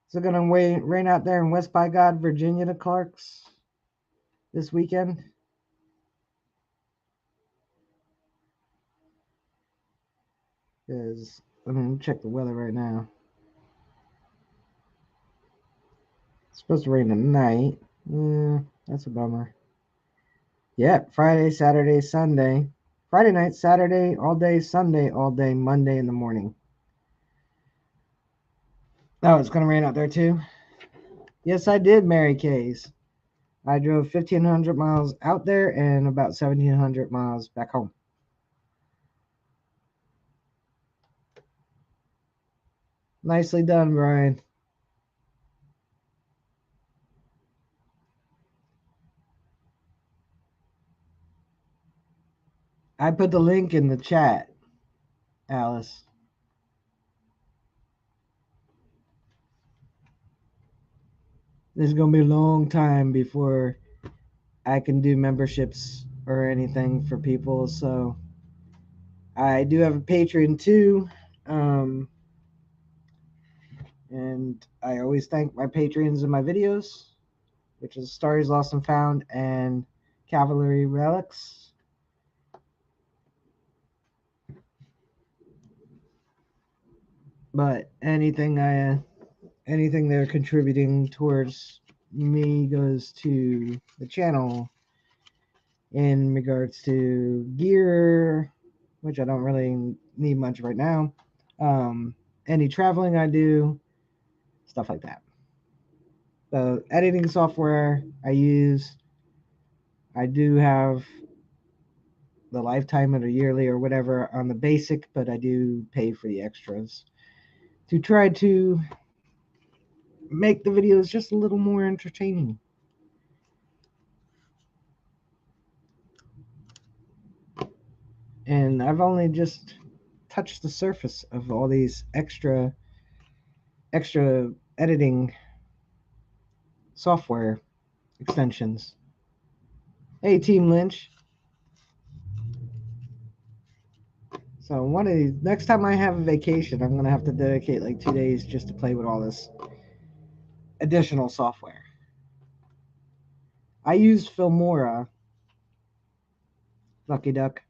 Is it going to rain out there in West by God, Virginia to Clarks this weekend? Because, check the weather right now. It's supposed to rain tonight. That's a bummer. Yeah, Friday, Saturday, Sunday. Friday night, Saturday, all day, Sunday, all day, Monday in the morning. Oh, it's going to rain out there too? Yes, I did, Mary Kay's. I drove 1,500 miles out there and about 1,700 miles back home. Nicely done, Brian. I put the link in the chat, Alice. This is going to be a long time before I can do memberships or anything for people, so I do have a Patreon too. And I always thank my patrons in my videos, which is Stories Lost and Found and Cavalry Relics. But anything they're contributing towards me goes to the channel in regards to gear, which I don't really need much right now. Any traveling I do, stuff like that. The editing software I use, I do have the lifetime or the yearly or whatever on the basic, but I do pay for the extras to try to make the videos just a little more entertaining. And I've only just touched the surface of all these extra editing software extensions. Hey, Team Lynch. So one of these, next time I have a vacation, I'm gonna have to dedicate like 2 days just to play with all this additional software. I use Filmora, Lucky Duck.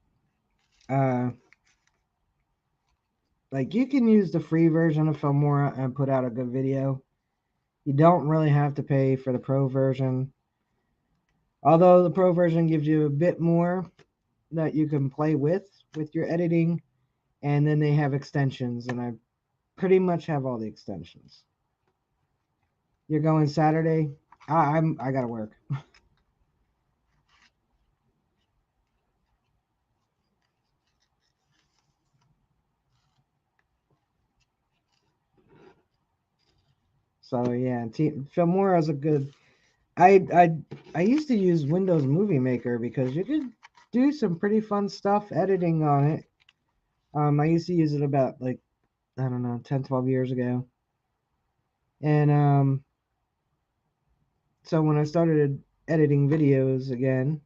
Like you can use the free version of Filmora and put out a good video. You don't really have to pay for the pro version. Although the pro version gives you a bit more that you can play with your editing, and then they have extensions, and I pretty much have all the extensions. You're going Saturday? I gotta work. So yeah, Filmora is a good. I used to use Windows Movie Maker because you could do some pretty fun stuff editing on it. I used to use it about like I don't know 10, 12 years ago, and so when I started editing videos again,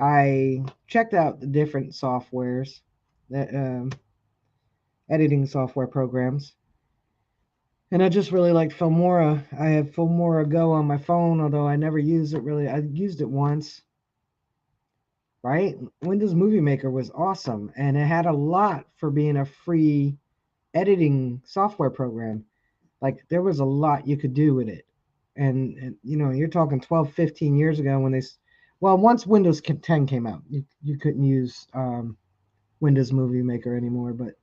I checked out the different softwares, that editing software programs, and I just really liked Filmora. I have Filmora Go on my phone, although I never used it really. I used it once, right? Windows Movie Maker was awesome, and it had a lot for being a free editing software program. Like there was a lot you could do with it. And you know, you're talking 12, 15 years ago when well, once Windows 10 came out, you couldn't use Windows Movie Maker anymore, but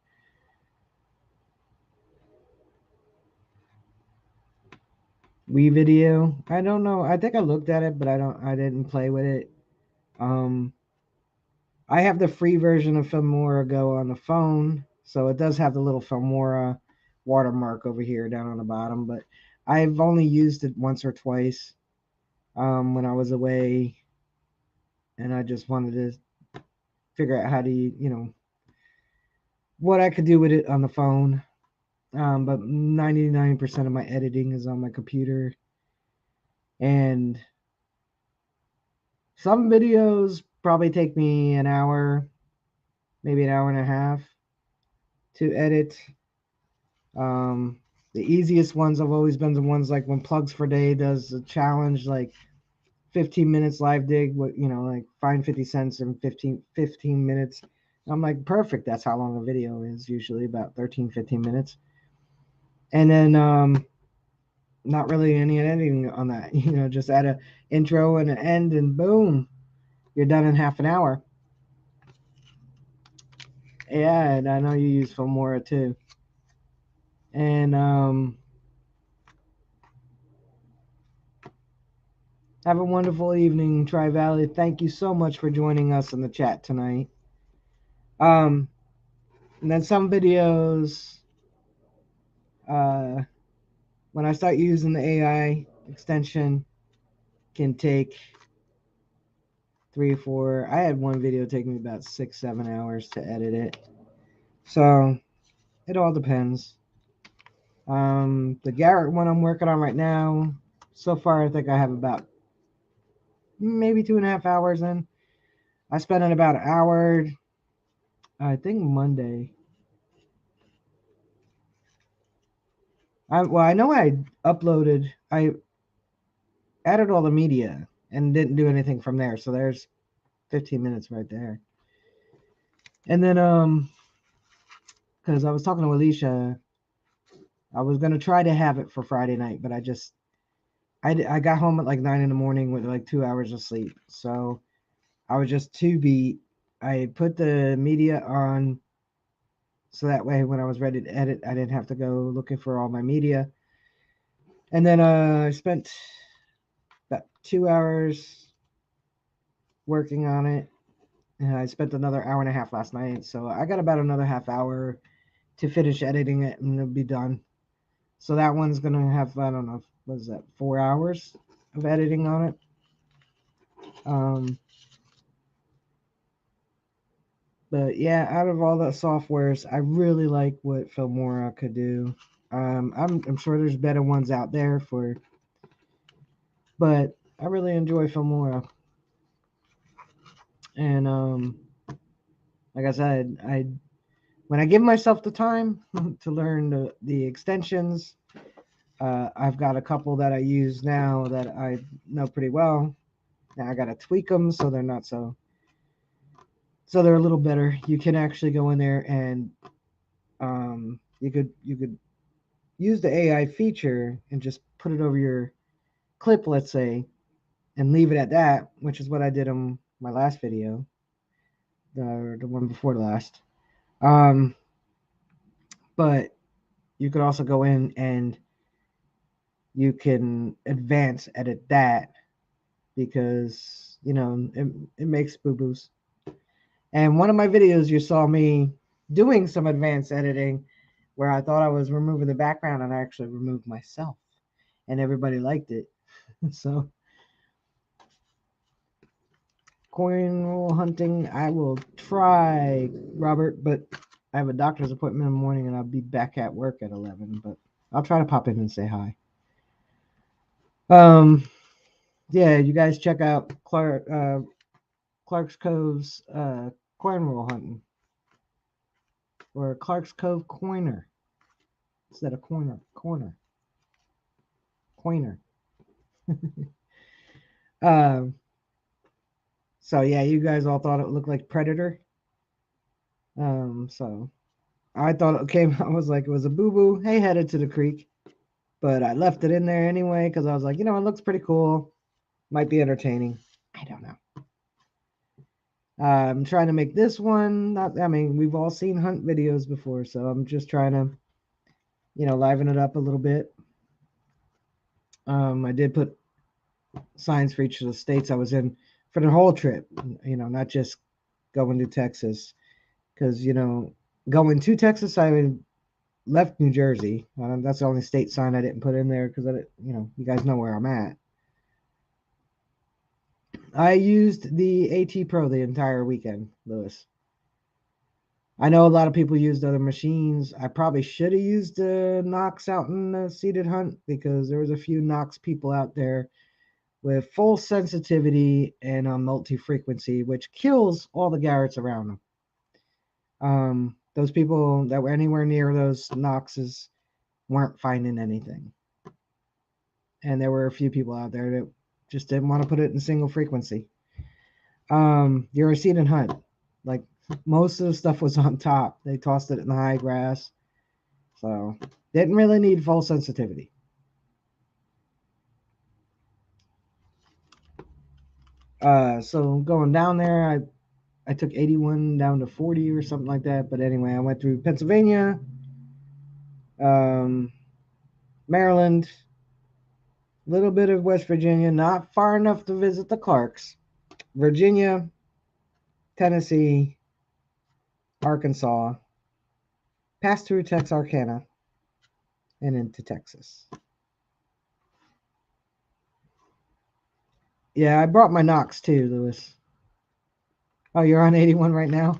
Wii Video, I don't know. I think I looked at it, but I didn't play with it. Um, I have the free version of Filmora Go on the phone, so it does have the little Filmora watermark over here down on the bottom, but I've only used it once or twice when I was away, and I just wanted to figure out how to, what I could do with it on the phone. But 99% of my editing is on my computer, and some videos probably take me an hour, maybe an hour and a half to edit. The easiest ones have always been the ones like when Plugs for Day does a challenge, like 15 minutes live dig, like find 50 cents in 15 minutes. I'm like, perfect. That's how long a video is, usually about 13, 15 minutes. And then not really any editing on that, just add a intro and an end and boom, you're done in half an hour. Yeah, and I know you use Filmora too. And have a wonderful evening, Tri Valley. Thank you so much for joining us in the chat tonight. And then some videos, when I start using the AI extension, can take 3 or 4. I had one video take me about 6, 7 hours to edit it. So it all depends. The Garrett one I'm working on right now, so far I think I have about maybe 2.5 hours in. I spent about an hour, I think Monday. I know I added all the media and didn't do anything from there. So there's 15 minutes right there. And then, because I was talking to Alicia, I was going to try to have it for Friday night, but I got home at like 9 in the morning with like 2 hours of sleep. So I was just too beat. I put the media on so that way when I was ready to edit, I didn't have to go looking for all my media. And then I spent about 2 hours working on it. And I spent another hour and a half last night. So I got about another half hour to finish editing it and it'll be done. So that one's going to have, I don't know, what is that, 4 hours of editing on it. But yeah, out of all the softwares, I really like what Filmora could do. I'm sure there's better ones out there for But I really enjoy Filmora. And like I said, I when I give myself the time to learn the extensions, I've got a couple that I use now that I know pretty well. Now I got to tweak them so they're not so they're a little better. You can actually go in there and you could use the AI feature and just put it over your clip, let's say, and leave it at that, which is what I did on my last video, the one before the last. Um, but you could also go in and you can advance edit that because it makes boo boos. And one of my videos, you saw me doing some advanced editing where I thought I was removing the background and I actually removed myself, and everybody liked it. So coin roll hunting, I will try, Robert, but I have a doctor's appointment in the morning and I'll be back at work at 11. But I'll try to pop in and say hi. Yeah, you guys check out Clark's Cove's coin roll hunting, or Clark's Cove Coiner instead of coiner. Um, so yeah, you guys all thought it looked like Predator. So I thought it came. I was like, it was a boo boo. Hey, headed to the creek, but I left it in there anyway because I was like, it looks pretty cool. Might be entertaining. I don't know. I'm trying to make this one. I mean, we've all seen hunt videos before, so I'm just trying to, liven it up a little bit. I did put signs for each of the states I was in for the whole trip. Not just going to Texas, because going to Texas, I left New Jersey. That's the only state sign I didn't put in there because you guys know where I'm at. I used the AT Pro the entire weekend, Lewis. I know a lot of people used other machines. I probably should have used Knox out in the seated hunt because there was a few Knox people out there with full sensitivity and a multi-frequency, which kills all the Garretts around them. Those people that were anywhere near those Knoxes weren't finding anything. And there were a few people out there that just didn't want to put it in single frequency. You're a seated hunt. Like most of the stuff was on top. They tossed it in the high grass. So didn't really need full sensitivity. So going down there, I took 81 down to 40 or something like that. But anyway, I went through Pennsylvania, Maryland, a little bit of West Virginia, not far enough to visit the Clarks, Virginia, Tennessee, Arkansas, passed through Texarkana, and into Texas. Yeah, I brought my Knox too, Lewis. Oh, you're on 81 right now?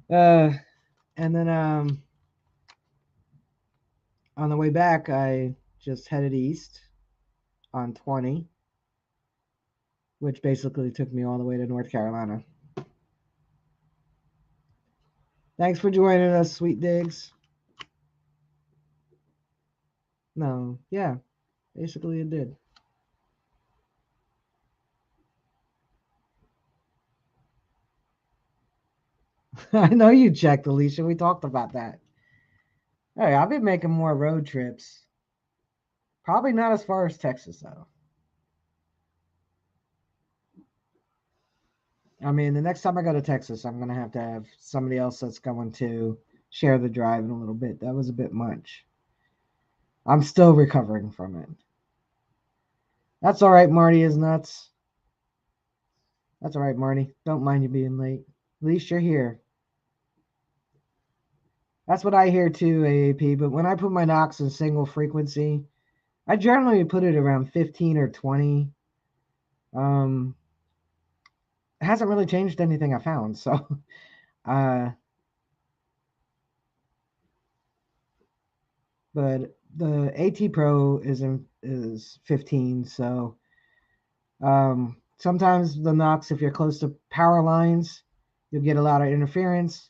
And then on the way back, I just headed east on 20, which basically took me all the way to North Carolina. Thanks for joining us, Sweet Diggs. No, yeah, basically it did. I know you checked, Alicia. We talked about that. Hey, I've been making more road trips. Probably not as far as Texas, though. I mean, the next time I go to Texas, I'm going to have somebody else that's going to share the drive in a little bit. That was a bit much. I'm still recovering from it. That's all right, Marty is nuts. That's all right, Marty. Don't mind you being late. At least you're here. That's what I hear too, AAP. But when I put my Knox in single frequency, I generally put it around 15 or 20. Um, it hasn't really changed anything I found. So, uh, but the AT Pro is 15, so sometimes the knocks, if you're close to power lines, you'll get a lot of interference.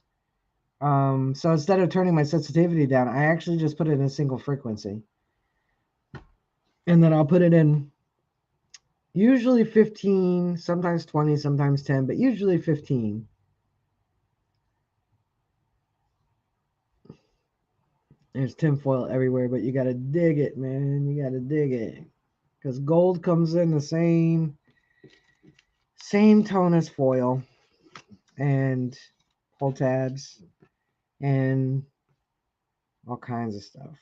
So instead of turning my sensitivity down, I actually just put it in a single frequency. And then I'll put it in usually 15, sometimes 20, sometimes 10, but usually 15. There's tinfoil everywhere, but you got to dig it, man. You got to dig it. Because gold comes in the same tone as foil and pull tabs and all kinds of stuff.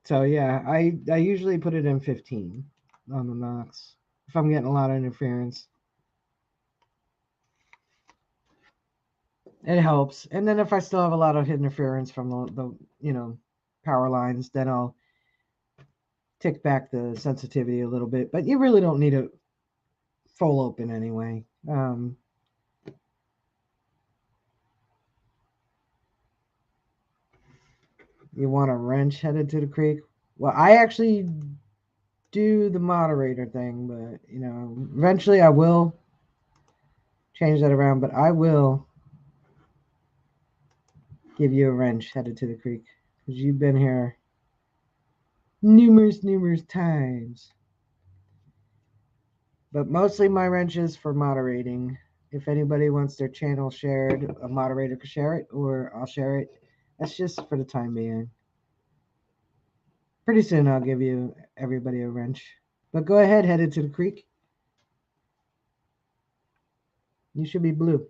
So yeah, I usually put it in 15 on the knocks if I'm getting a lot of interference. It helps. And then if I still have a lot of interference from the power lines, then I'll tick back the sensitivity a little bit. But you really don't need it full open anyway. You want a wrench headed to the creek? Well, I actually do the moderator thing, but eventually I will change that around. But I will give you a wrench headed to the creek because you've been here numerous times. But mostly my wrenches for moderating. If anybody wants their channel shared, a moderator could share it, or I'll share it. That's just for the time being. Pretty soon I'll give you everybody a wrench. But go ahead, head into the creek. You should be blue.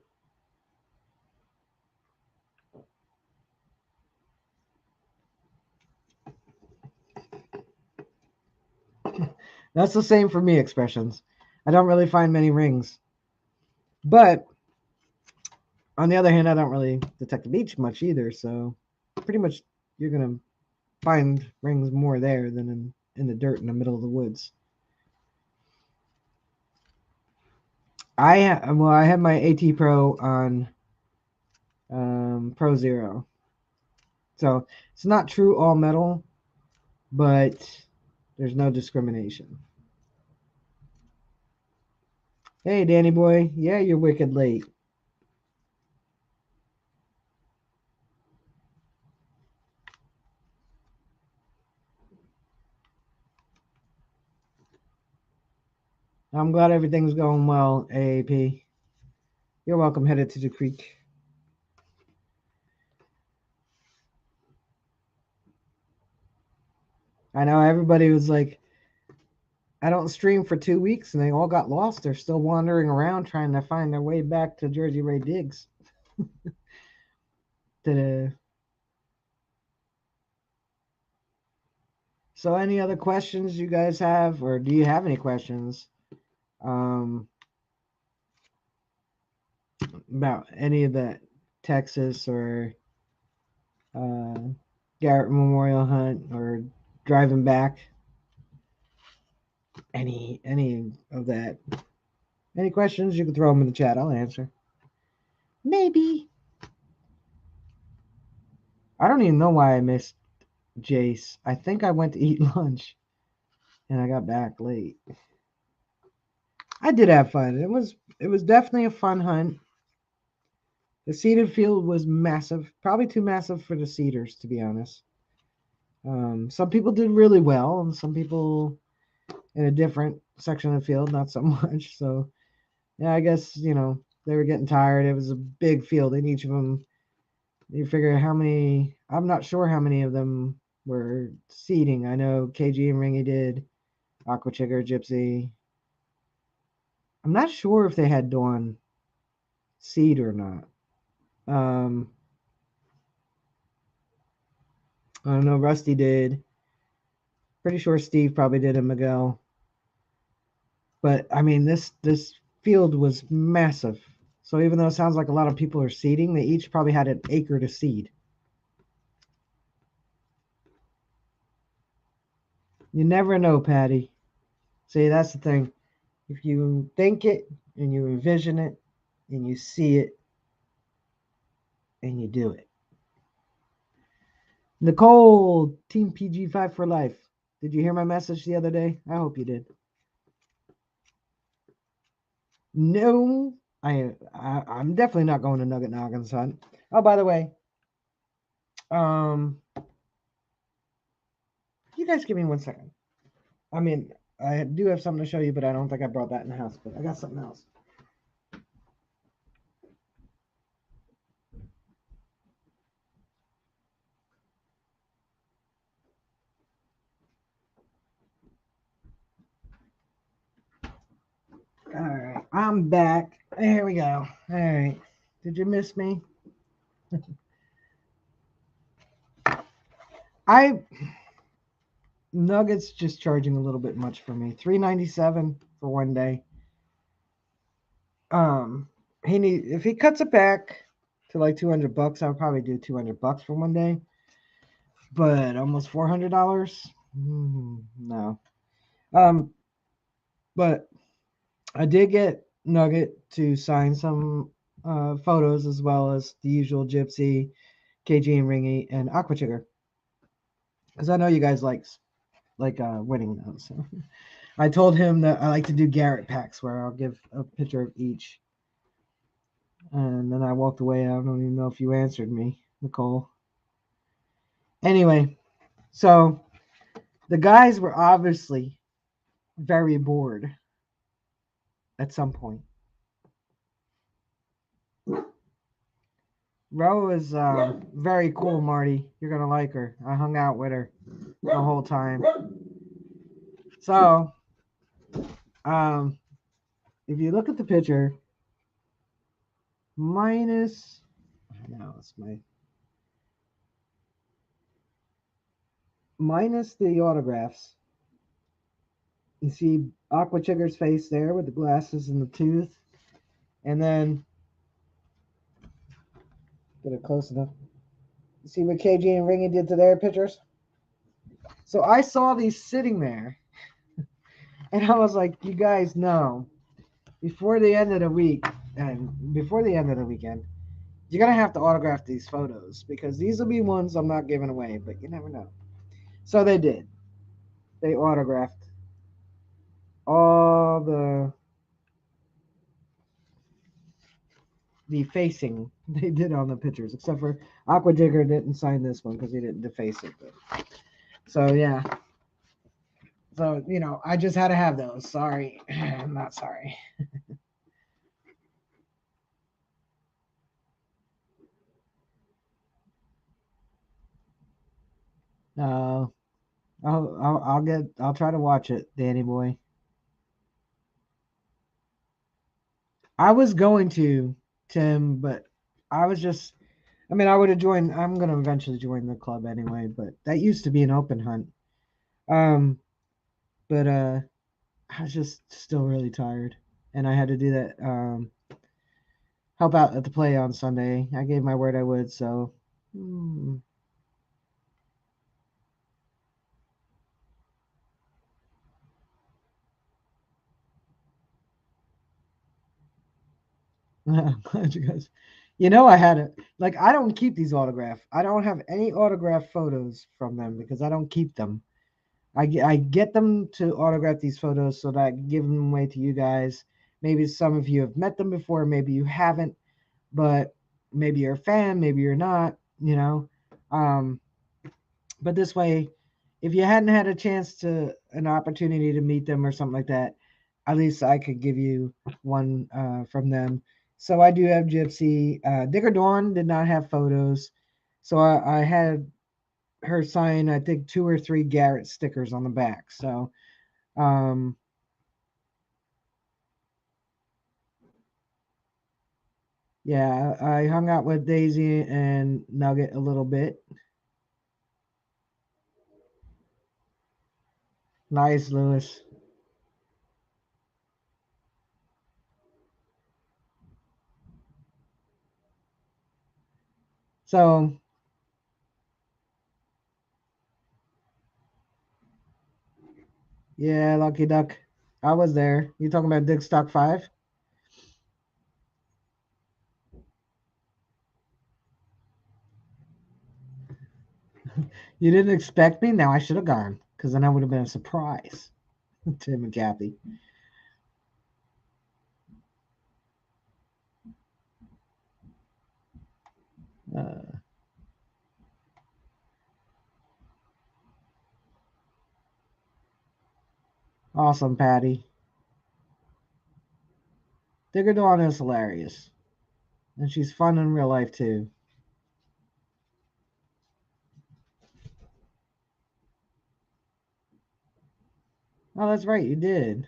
That's the same for me expressions. I don't really find many rings. But on the other hand, I don't really detect the beach much either. So pretty much you're going to find rings more there than in the dirt in the middle of the woods. I have my AT Pro on Pro Zero. So it's not true all metal, but there's no discrimination. Hey, Danny boy. Yeah, you're wicked late. I'm glad everything's going well, AAP. You're welcome, headed to the creek. I know everybody was like, I don't stream for 2 weeks, and they all got lost. They're still wandering around trying to find their way back to Jersey Ray Diggs. So, any other questions you guys have, or do you have any questions about any of that Texas or uh, Garrett Memorial Hunt or driving back? Any of that? Any questions? You can throw them in the chat. I'll answer. Maybe. I don't even know why I missed Jace. I think I went to eat lunch and I got back late. I did have fun. It was definitely a fun hunt. The seeded field was massive, probably too massive for the seeders, to be honest. Some people did really well, and some people in a different section of the field not so much. So yeah, I guess they were getting tired. It was a big field, and each of them, you figure how many. I'm not sure how many of them were seeding. I know KG and Ringy did, Aqua Chigger, Gypsy. I'm not sure if they had Dawn seed or not. I don't know. Rusty did. Pretty sure Steve probably did, and Miguel. But I mean, this field was massive. So even though it sounds like a lot of people are seeding, they each probably had an acre to seed. You never know, Patty. See, that's the thing. If you think it and you envision it, and you see it and you do it. Nicole, Team PG5 for life. Did you hear my message the other day? I hope you did. No, I'm definitely not going to Nugget Noggins Hunt. Oh, by the way, you guys give me 1 second. I mean, I do have something to show you, but I don't think I brought that in the house. But I got something else. All right, I'm back. There we go. All right. Did you miss me? I Nuggets just charging a little bit much for me. $3.97 for 1 day. If he cuts it back to like $200, I would probably do $200 for 1 day. But almost $400? No. But I did get Nugget to sign some photos as well as the usual Gypsy, KG and Ringy, and Aqua Chigger. Because I know you guys like winning those. So. I told him that I like to do Garrett packs where I'll give a picture of each. And then I walked away. I don't even know if you answered me, Nicole. Anyway, so the guys were obviously very bored at some point. Ro is very cool, Marty. You're going to like her. I hung out with her the whole time. So, if you look at the picture, minus, no, it's minus the autographs. You see Aqua Chigger's face there with the glasses and the tooth. And then, get it close enough. You see what KG and Ringy did to their pictures? So I saw these sitting there. And I was like, you guys know, before the end of the week and before the end of the weekend, you're going to have to autograph these photos because these will be ones I'm not giving away, but you never know. So they did. They autographed all the facing they did on the pictures, except for Aqua Digger didn't sign this one because he didn't deface it. But, so yeah. So I just had to have those. Sorry, I'm not sorry. No, I'll try to watch it, Danny boy. I was going to Tim, but I was just. I mean, I would have joined. I'm gonna eventually join the club anyway, but that used to be an open hunt. Um, but I was just still really tired, and I had to do that. Help out at the play on Sunday. I gave my word I would, so. Glad you guys. I had it. Like, I don't keep these autograph. I don't have any autograph photos from them because I don't keep them. I get them to autograph these photos so that I can give them away to you guys. Maybe some of you have met them before, maybe you haven't, but maybe you're a fan, maybe you're not, Um, but this way, if you hadn't had a chance to an opportunity to meet them or something like that, at least I could give you one from them. So I do have Gypsy. Digger Dawn did not have photos, so I had her sign I think 2 or 3 Garrett stickers on the back. So um, yeah, I hung out with Daisy and Nugget a little bit. Nice, Lewis. So yeah, Lucky Duck. I was there. You talking about Dig Stock 5? You didn't expect me? Now I should have gone, because then I would have been a surprise. Tim and Kathy. Uh, awesome, Patty. Digger Dawn is hilarious. And she's fun in real life, too. Oh, that's right, you did.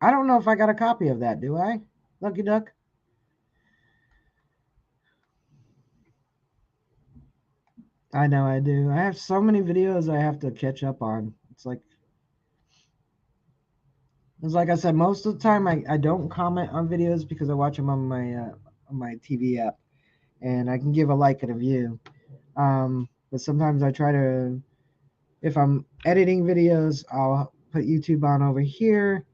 I don't know if I got a copy of that, do I? Lucky Duck? I know I do. I have so many videos I have to catch up on. It's like I said, most of the time I don't comment on videos because I watch them on my TV app, and I can give a like and a view. But sometimes I try to, if I'm editing videos, I'll put YouTube on over here.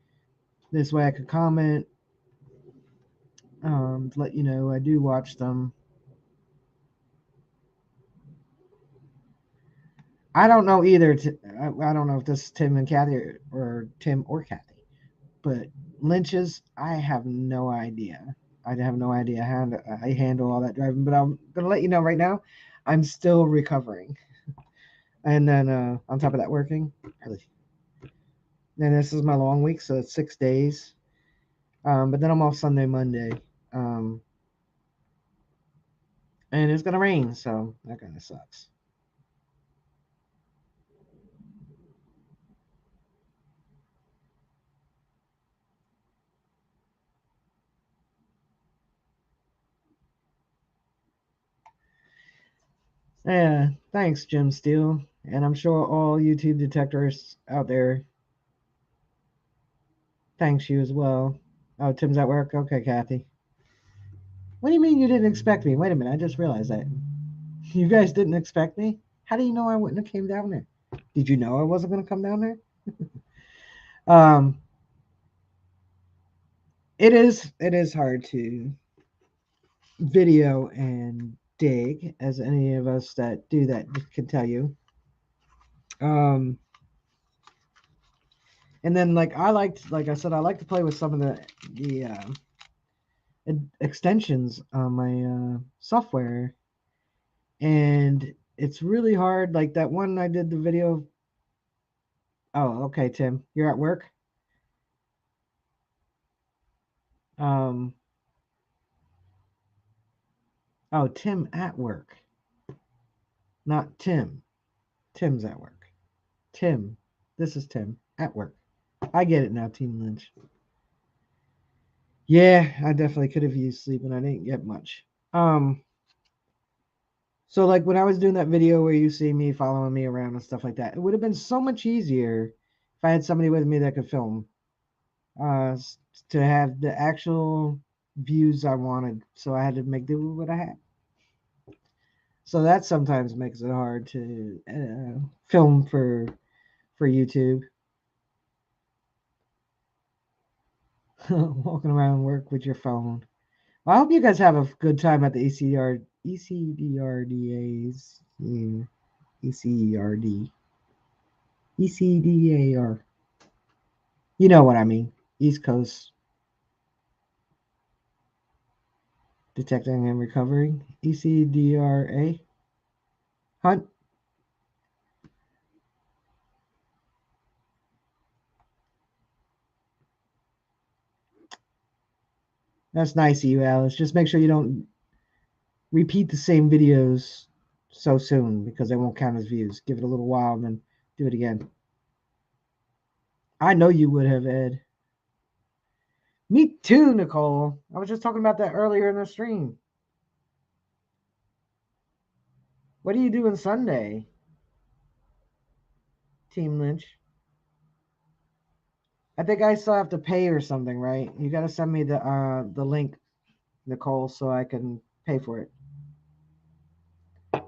This way I could comment, to let you know I do watch them. I don't know either. I don't know if this is Tim and Kathy or Tim or Kathy, but Lynch's, I have no idea. I have no idea how I handle all that driving, but I'm gonna let you know right now, I'm still recovering. And then on top of that, working. And this is my long week, so it's 6 days. But then I'm off Sunday, Monday, um, and it's gonna rain, so that kind of sucks. Yeah, thanks, Jim Steele, and I'm sure all YouTube detectors out there thanks you as well. Oh, Tim's at work. Okay, Kathy. What do you mean you didn't expect me? Wait a minute, I just realized that. You guys didn't expect me? How do you know I wouldn't have came down there? Did you know I wasn't going to come down there? Um, it is hard to video and dig, as any of us that do that can tell you. And then like I said, I like to play with some of the extensions on my software, and it's really hard. Like that one I did the video. Oh, okay, Tim, you're at work. Um, oh, Tim at work, not Tim. Tim's at work. Tim, this is Tim at work. I get it now, Team Lynch. Yeah, I definitely could have used sleep, and I didn't get much. So like when I was doing that video where you see me following me around and stuff like that, it would have been so much easier if I had somebody with me that could film, uh, to have the actual views I wanted. So I had to make do with what I had. So that sometimes makes it hard to film for YouTube. Walking around work with your phone. Well, I hope you guys have a good time at the ECDRDAs. Yeah, ECRD. ECDAR. You know what I mean. East Coast Detecting and Recovering. ECDRA. Hunt. That's nice of you, Alice. Just make sure you don't repeat the same videos so soon because they won't count as views. Give it a little while and then do it again. I know you would have, Ed. Me too, Nicole. I was just talking about that earlier in the stream. What are you doing Sunday, Team Lynch? I think I still have to pay or something, right? You got to send me the link, Nicole, so I can pay for it.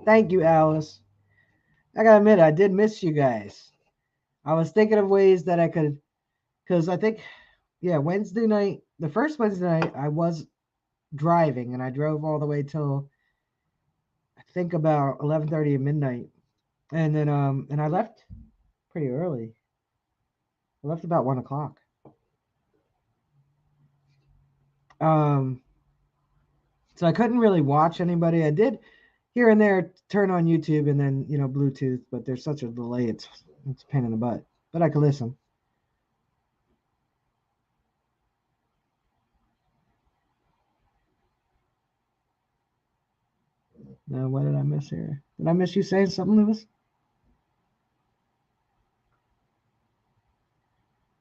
Thank you, Alice. I gotta admit, I did miss you guys. I was thinking of ways that I could, because I think, yeah, Wednesday night, the first Wednesday night, I was driving, and I drove all the way till I think about 11:30 at midnight, And then and I left pretty early. I left about 1 o'clock. Um, so I couldn't really watch anybody. I did here and there turn on YouTube and then Bluetooth, but there's such a delay. It's a pain in the butt. But I could listen. Now, what did I miss here? Did I miss you saying something, Lewis?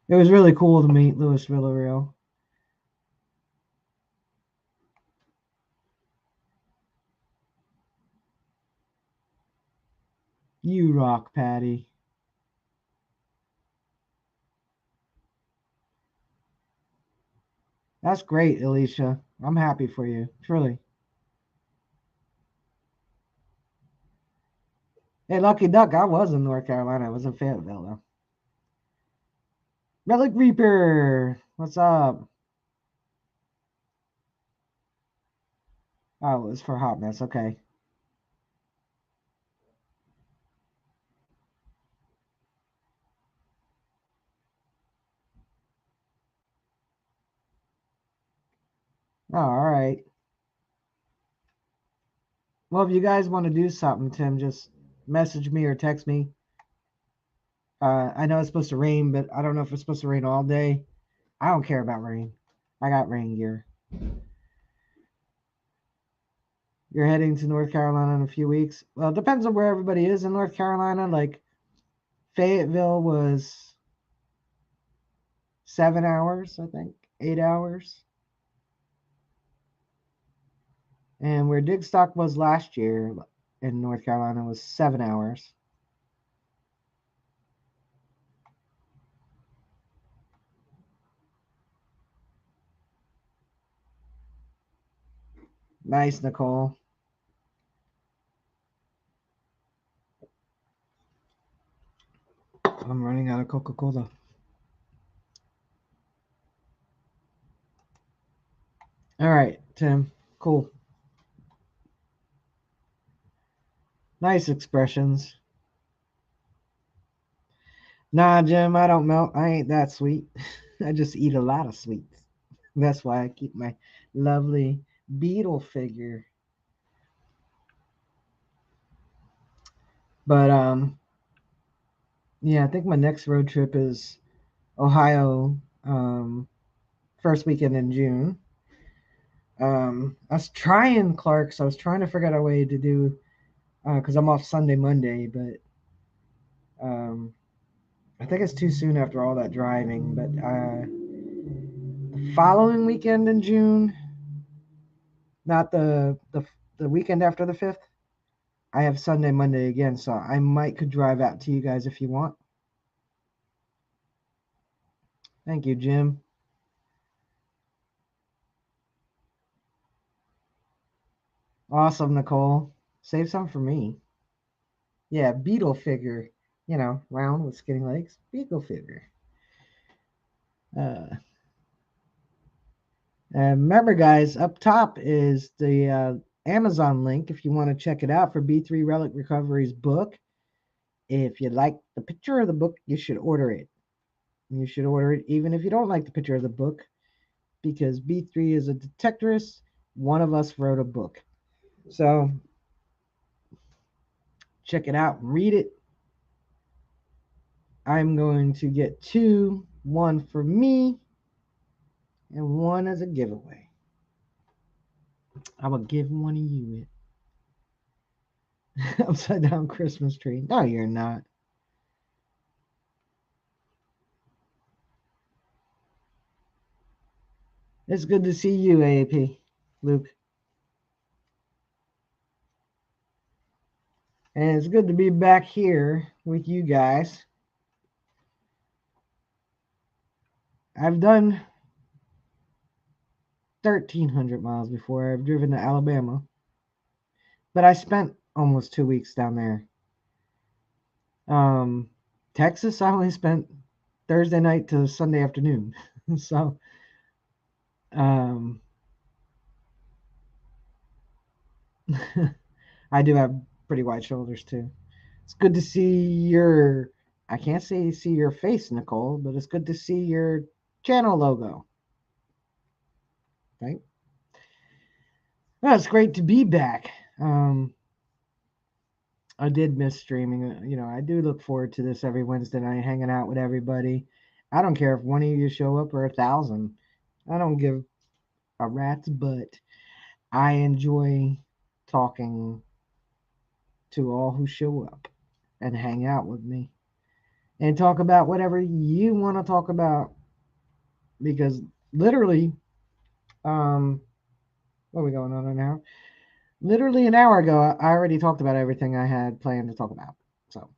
It was really cool to meet Louis Villarreal. You rock, Patty. That's great, Alicia. I'm happy for you, truly. Hey, Lucky Duck, I was in North Carolina. I was in Fayetteville, though. Relic Reaper, what's up? Oh, it was for Hot Mess. Okay. Oh, all right. Well, if you guys want to do something, Tim, just message me or text me. I know it's supposed to rain, but I don't know if it's supposed to rain all day. I don't care about rain. I got rain gear. You're heading to North Carolina in a few weeks. Well, it depends on where everybody is in North Carolina. Like Fayetteville was 7 hours, I think, 8 hours. And where Digstock was last year in North Carolina was 7 hours. Nice, Nicole. I'm running out of Coca-Cola. All right, Tim. Cool. Nice expressions. Nah, Jim, I don't melt. I ain't that sweet. I just eat a lot of sweets. That's why I keep my lovely beetle figure. But yeah, I think my next road trip is Ohio, first weekend in June. I was trying, Clark, so I was trying to figure out a way to do, because I'm off Sunday, Monday, but I think it's too soon after all that driving. But the following weekend in June, not the weekend after the 5th, I have Sunday, Monday again, so I might could drive out to you guys if you want. Thank you, Jim. Awesome, Nicole. Save some for me. Yeah, beetle figure. Round with skinny legs. Beetle figure. Uh, remember, guys, up top is the Amazon link if you want to check it out for B3 Relic Recovery's book. If you like the picture of the book, you should order it. You should order it even if you don't like the picture of the book, because B3 is a detectorist. One of us wrote a book. So check it out, read it. I'm going to get two, one for me and one as a giveaway. I'm going to give one of you it. Upside down Christmas tree. No, you're not. It's good to see you, AAP, Luke. And it's good to be back here with you guys. I've done 1,300 miles before. I've driven to Alabama. But I spent almost 2 weeks down there. Um, Texas, I only spent Thursday night to Sunday afternoon. So, um, I do have pretty wide shoulders too. It's good to see your, I can't say see your face, Nicole, but it's good to see your channel logo. Right? Well, it's great to be back. I did miss streaming. I do look forward to this every Wednesday night, hanging out with everybody. I don't care if one of you show up or 1,000. I don't give a rat's butt. I enjoy talking to all who show up and hang out with me and talk about whatever you want to talk about. Because literally, what are we going on now? Literally an hour ago, I already talked about everything I had planned to talk about. So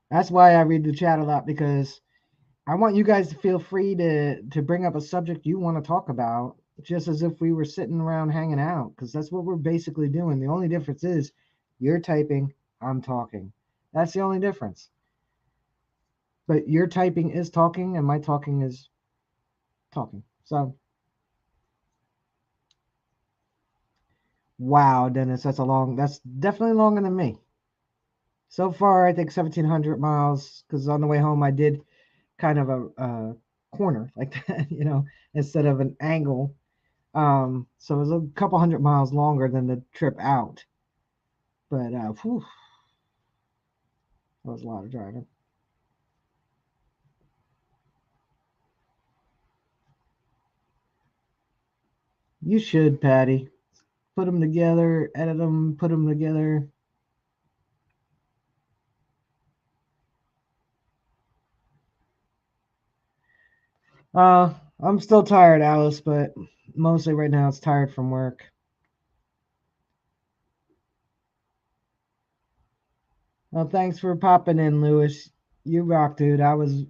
that's why I read the chat a lot, because I want you guys to feel free to bring up a subject you want to talk about, just as if we were sitting around hanging out, because that's what we're basically doing. The only difference is you're typing, I'm talking. That's the only difference. But your typing is talking, and my talking is talking. So, wow, Dennis, that's definitely longer than me. So far, I think 1,700 miles, because on the way home, I did kind of a corner like that, instead of an angle. So it was a couple hundred miles longer than the trip out. But whew, that was a lot of driving. You should, Patty. Put them together, edit them, put them together. I'm still tired, Alice, but mostly right now it's tired from work. Well, thanks for popping in, Lewis. You rock, dude. I was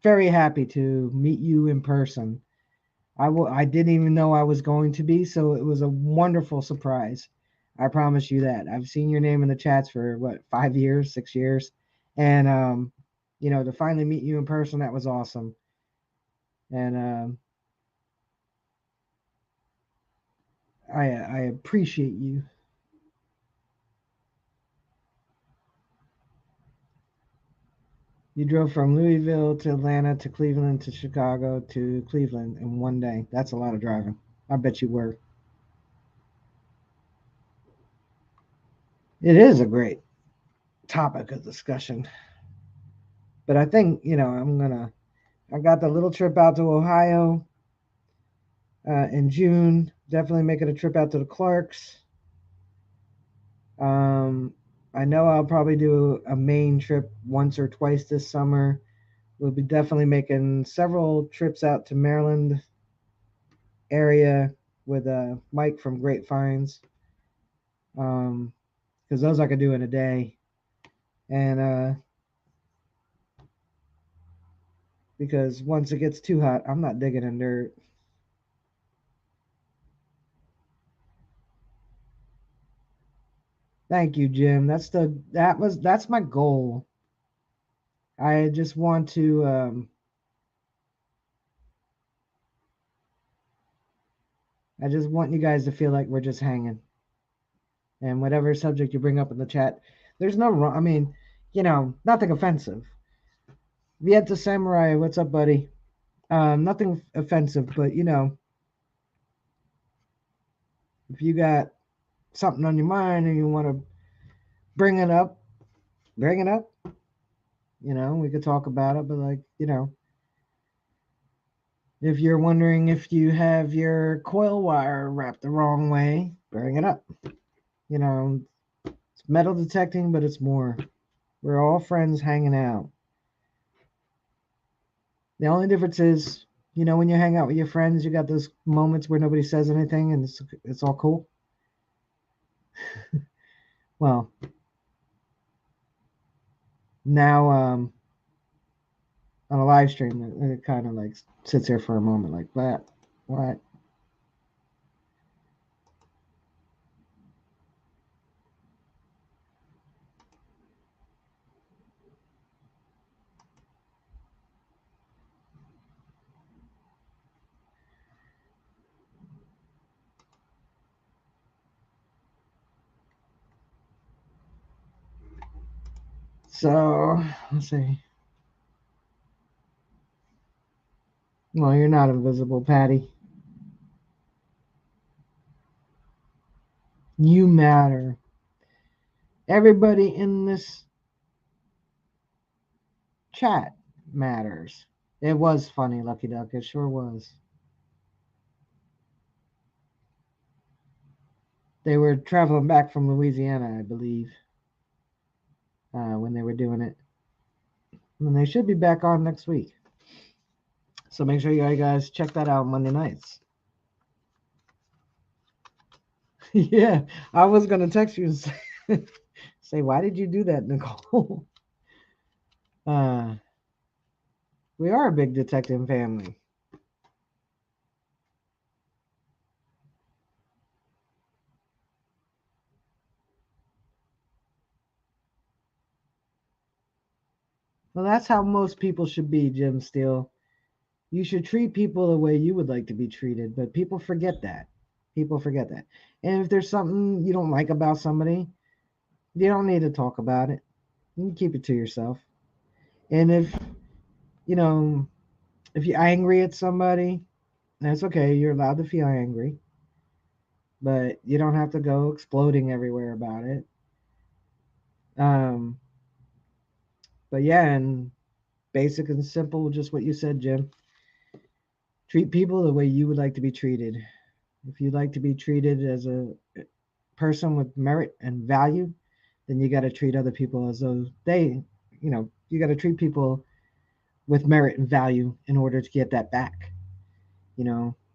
very happy to meet you in person. I didn't even know I was going to be, so it was a wonderful surprise. I promise you that. I've seen your name in the chats for what, 5 years, 6 years, and to finally meet you in person, that was awesome. And I appreciate you. You drove from Louisville to Atlanta to Cleveland to Chicago to Cleveland in one day. That's a lot of driving. I bet you were. It is a great topic of discussion. But I think, I got the little trip out to Ohio in June. Definitely making a trip out to the Clarks. Um, I know I'll probably do a main trip once or twice this summer. We'll be definitely making several trips out to Maryland area with Mike from Great Finds, because those I could do in a day. And because once it gets too hot, I'm not digging in dirt. Thank you, Jim. That's my goal. I just want to I just want you guys to feel like we're just hanging. And whatever subject you bring up in the chat, there's no wrong. I mean, nothing offensive. Vieta Samurai, what's up, buddy? Nothing offensive, but if you got something on your mind and you want to bring it up, bring it up. We could talk about it, but if you're wondering if you have your coil wire wrapped the wrong way, bring it up. It's metal detecting, but it's more. We're all friends hanging out. The only difference is, when you hang out with your friends, you got those moments where nobody says anything and it's all cool. Well, now on a live stream, it kind of like sits there for a moment, like that. What? So, let's see. Well, you're not invisible, Patty. You matter. Everybody in this chat matters. It was funny, Lucky Duck. It sure was. They were traveling back from Louisiana, I believe, when they were doing it. And they should be back on next week. So make sure you guys check that out Monday nights. Yeah, I was going to text you and say, why did you do that, Nicole? We are a big detective family. Well, that's how most people should be, Jim Steele. You should treat people the way you would like to be treated, but people forget that. People forget that. And if there's something you don't like about somebody, you don't need to talk about it. You can keep it to yourself. And you know, if you're angry at somebody, that's okay. You're allowed to feel angry, but you don't have to go exploding everywhere about it. Um, but yeah, and basic and simple, just what you said, Jim. Treat people the way you would like to be treated. If you'd like to be treated as a person with merit and value, then you got to treat other people as though you got to treat people with merit and value in order to get that back.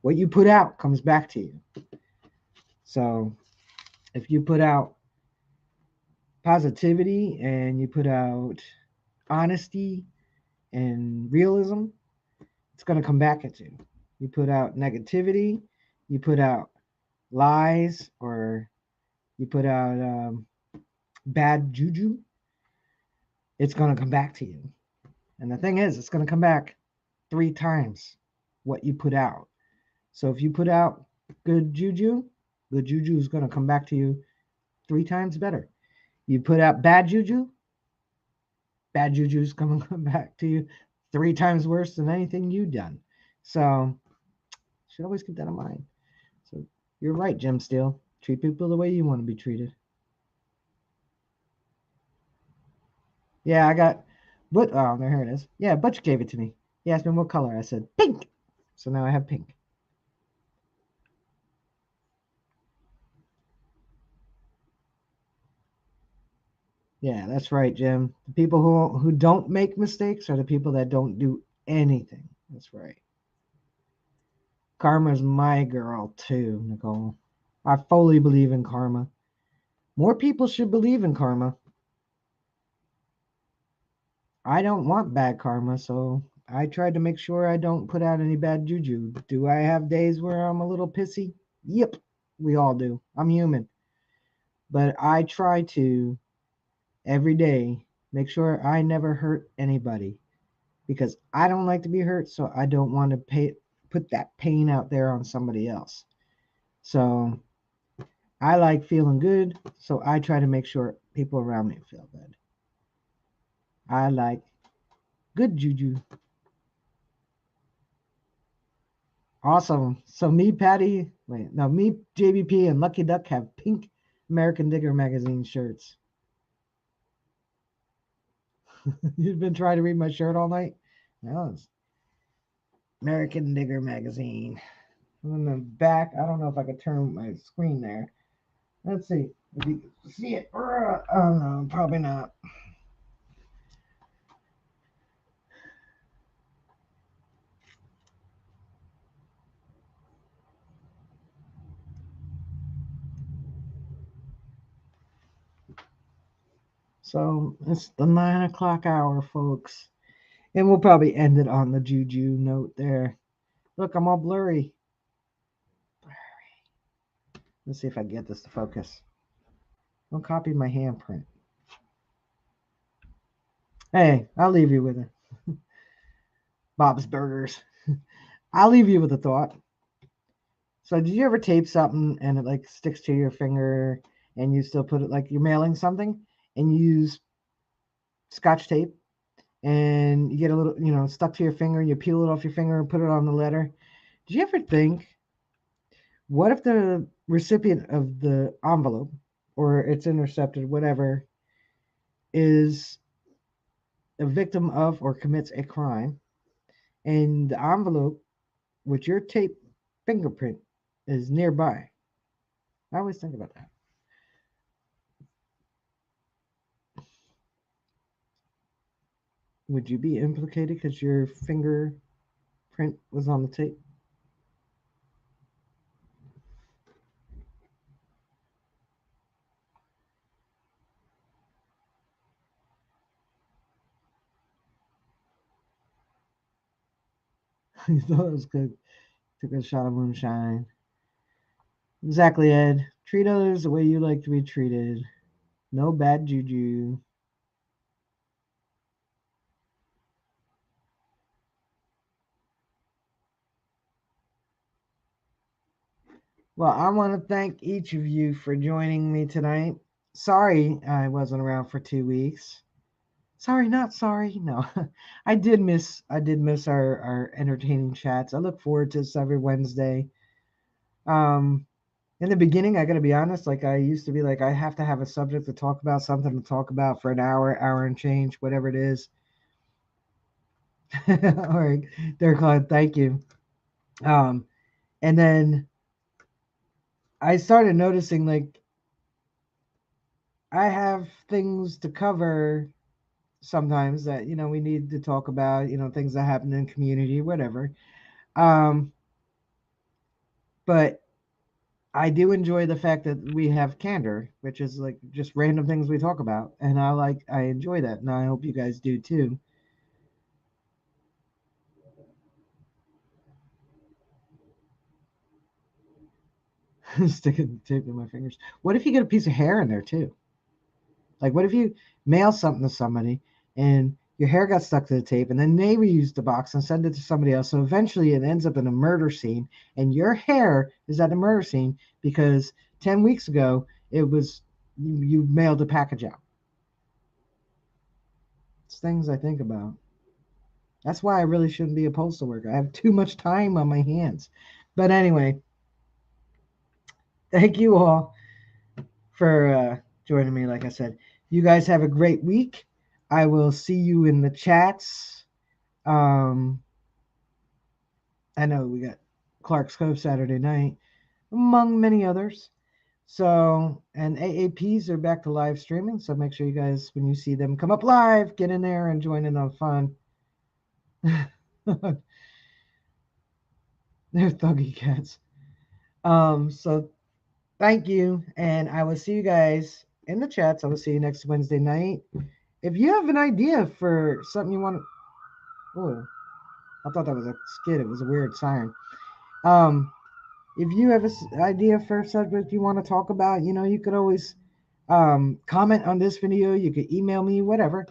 What you put out comes back to you. So if you put out positivity and you put out honesty and realism, it's going to come back at you. You put out negativity, you put out lies, or you put out bad juju, it's going to come back to you. And the thing is, it's going to come back 3 times what you put out. So if you put out good juju is going to come back to you 3 times better. You put out bad juju is going to come back to you 3 times worse than anything you've done. So you should always keep that in mind. So you're right, Jim Steele. Treat people the way you want to be treated. Yeah, I got, but oh, there it is. Yeah, Butch gave it to me. He asked me what color. I said pink. So now I have pink. Yeah, that's right, Jim. The people who don't make mistakes are the people that don't do anything. That's right. Karma's my girl too, Nicole. I fully believe in karma. More people should believe in karma. I don't want bad karma, so I try to make sure I don't put out any bad juju. Do I have days where I'm a little pissy? Yep, we all do. I'm human. But I try to every day make sure I never hurt anybody because I don't like to be hurt, so I don't want to put that pain out there on somebody else. So I like feeling good, so I try to make sure people around me feel good. I like good juju. Awesome. So me, Patty, me, JBP, and Lucky Duck have pink American Digger magazine shirts. You've been trying to read my shirt all night? No, it's American Digger magazine. On the back, I don't know if I could turn my screen there. Let's see if you can see it. Oh no, probably not. So it's the 9 o'clock hour, folks. And we'll probably end it on the juju note there. Look, I'm all blurry. Let's see if I can get this to focus. Don't copy my handprint. Hey, I'll leave you with it. Bob's Burgers. I'll leave you with a thought. So, did you ever tape something and it like sticks to your finger and you still put it like you're mailing something and you use Scotch tape, and you get a little, stuck to your finger. You peel it off your finger and put it on the letter. Did you ever think, what if the recipient of the envelope, or it's intercepted, whatever, is a victim of or commits a crime, and the envelope with your tape fingerprint is nearby? I always think about that. Would you be implicated because your fingerprint was on the tape? You thought it was good. Took a shot of moonshine. Exactly, Ed. Treat others the way you like to be treated. No bad juju. Well, I want to thank each of you for joining me tonight. Sorry I wasn't around for 2 weeks. Sorry, not sorry. No, I did miss our entertaining chats. I look forward to this every Wednesday. Um, in the beginning, I gotta be honest, like I used to be like, I have to have a subject to talk about, something to talk about for an hour and change, whatever it is. All right, Derek Clyde, thank you. Um, and then I started noticing like I have things to cover sometimes that we need to talk about, things that happen in the community, whatever. Um, but I do enjoy the fact that we have candor, which is like just random things we talk about, and I enjoy that, and I hope you guys do too. Sticking tape in my fingers. What if you get a piece of hair in there too? Like, what if you mail something to somebody and your hair got stuck to the tape, and then they reuse the box and send it to somebody else? So eventually, it ends up in a murder scene, and your hair is at the murder scene because 10 weeks ago it was you mailed a package out. It's things I think about. That's why I really shouldn't be a postal worker. I have too much time on my hands. But anyway, thank you all for joining me. Like I said, you guys have a great week. I will see you in the chats. Um, I know we got Clark's Cove Saturday night, among many others. So, and AAPs are back to live streaming. So make sure you guys, when you see them come up live, get in there and join in on fun. They're thuggy cats. So thank you. And I will see you guys in the chats. I will see you next Wednesday night. If you have an idea for something you want to, oh, I thought that was a skid. It was a weird siren. Um, if you have an idea for a subject you want to talk about, you could always comment on this video. You could email me, whatever,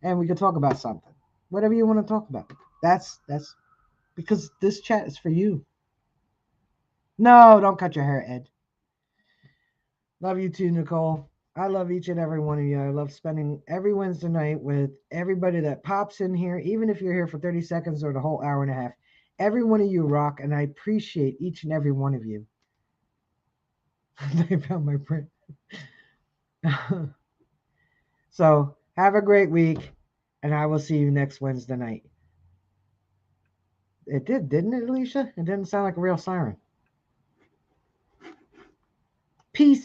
and we could talk about something. Whatever you want to talk about. That's because this chat is for you. No, don't cut your hair, Ed. Love you too, Nicole. I love each and every one of you. I love spending every Wednesday night with everybody that pops in here, even if you're here for 30 seconds or the whole hour and a half. Every one of you rock, and I appreciate each and every one of you. They found my print. So have a great week, and I will see you next Wednesday night. It did, didn't it, Alicia? It didn't sound like a real siren. Peace.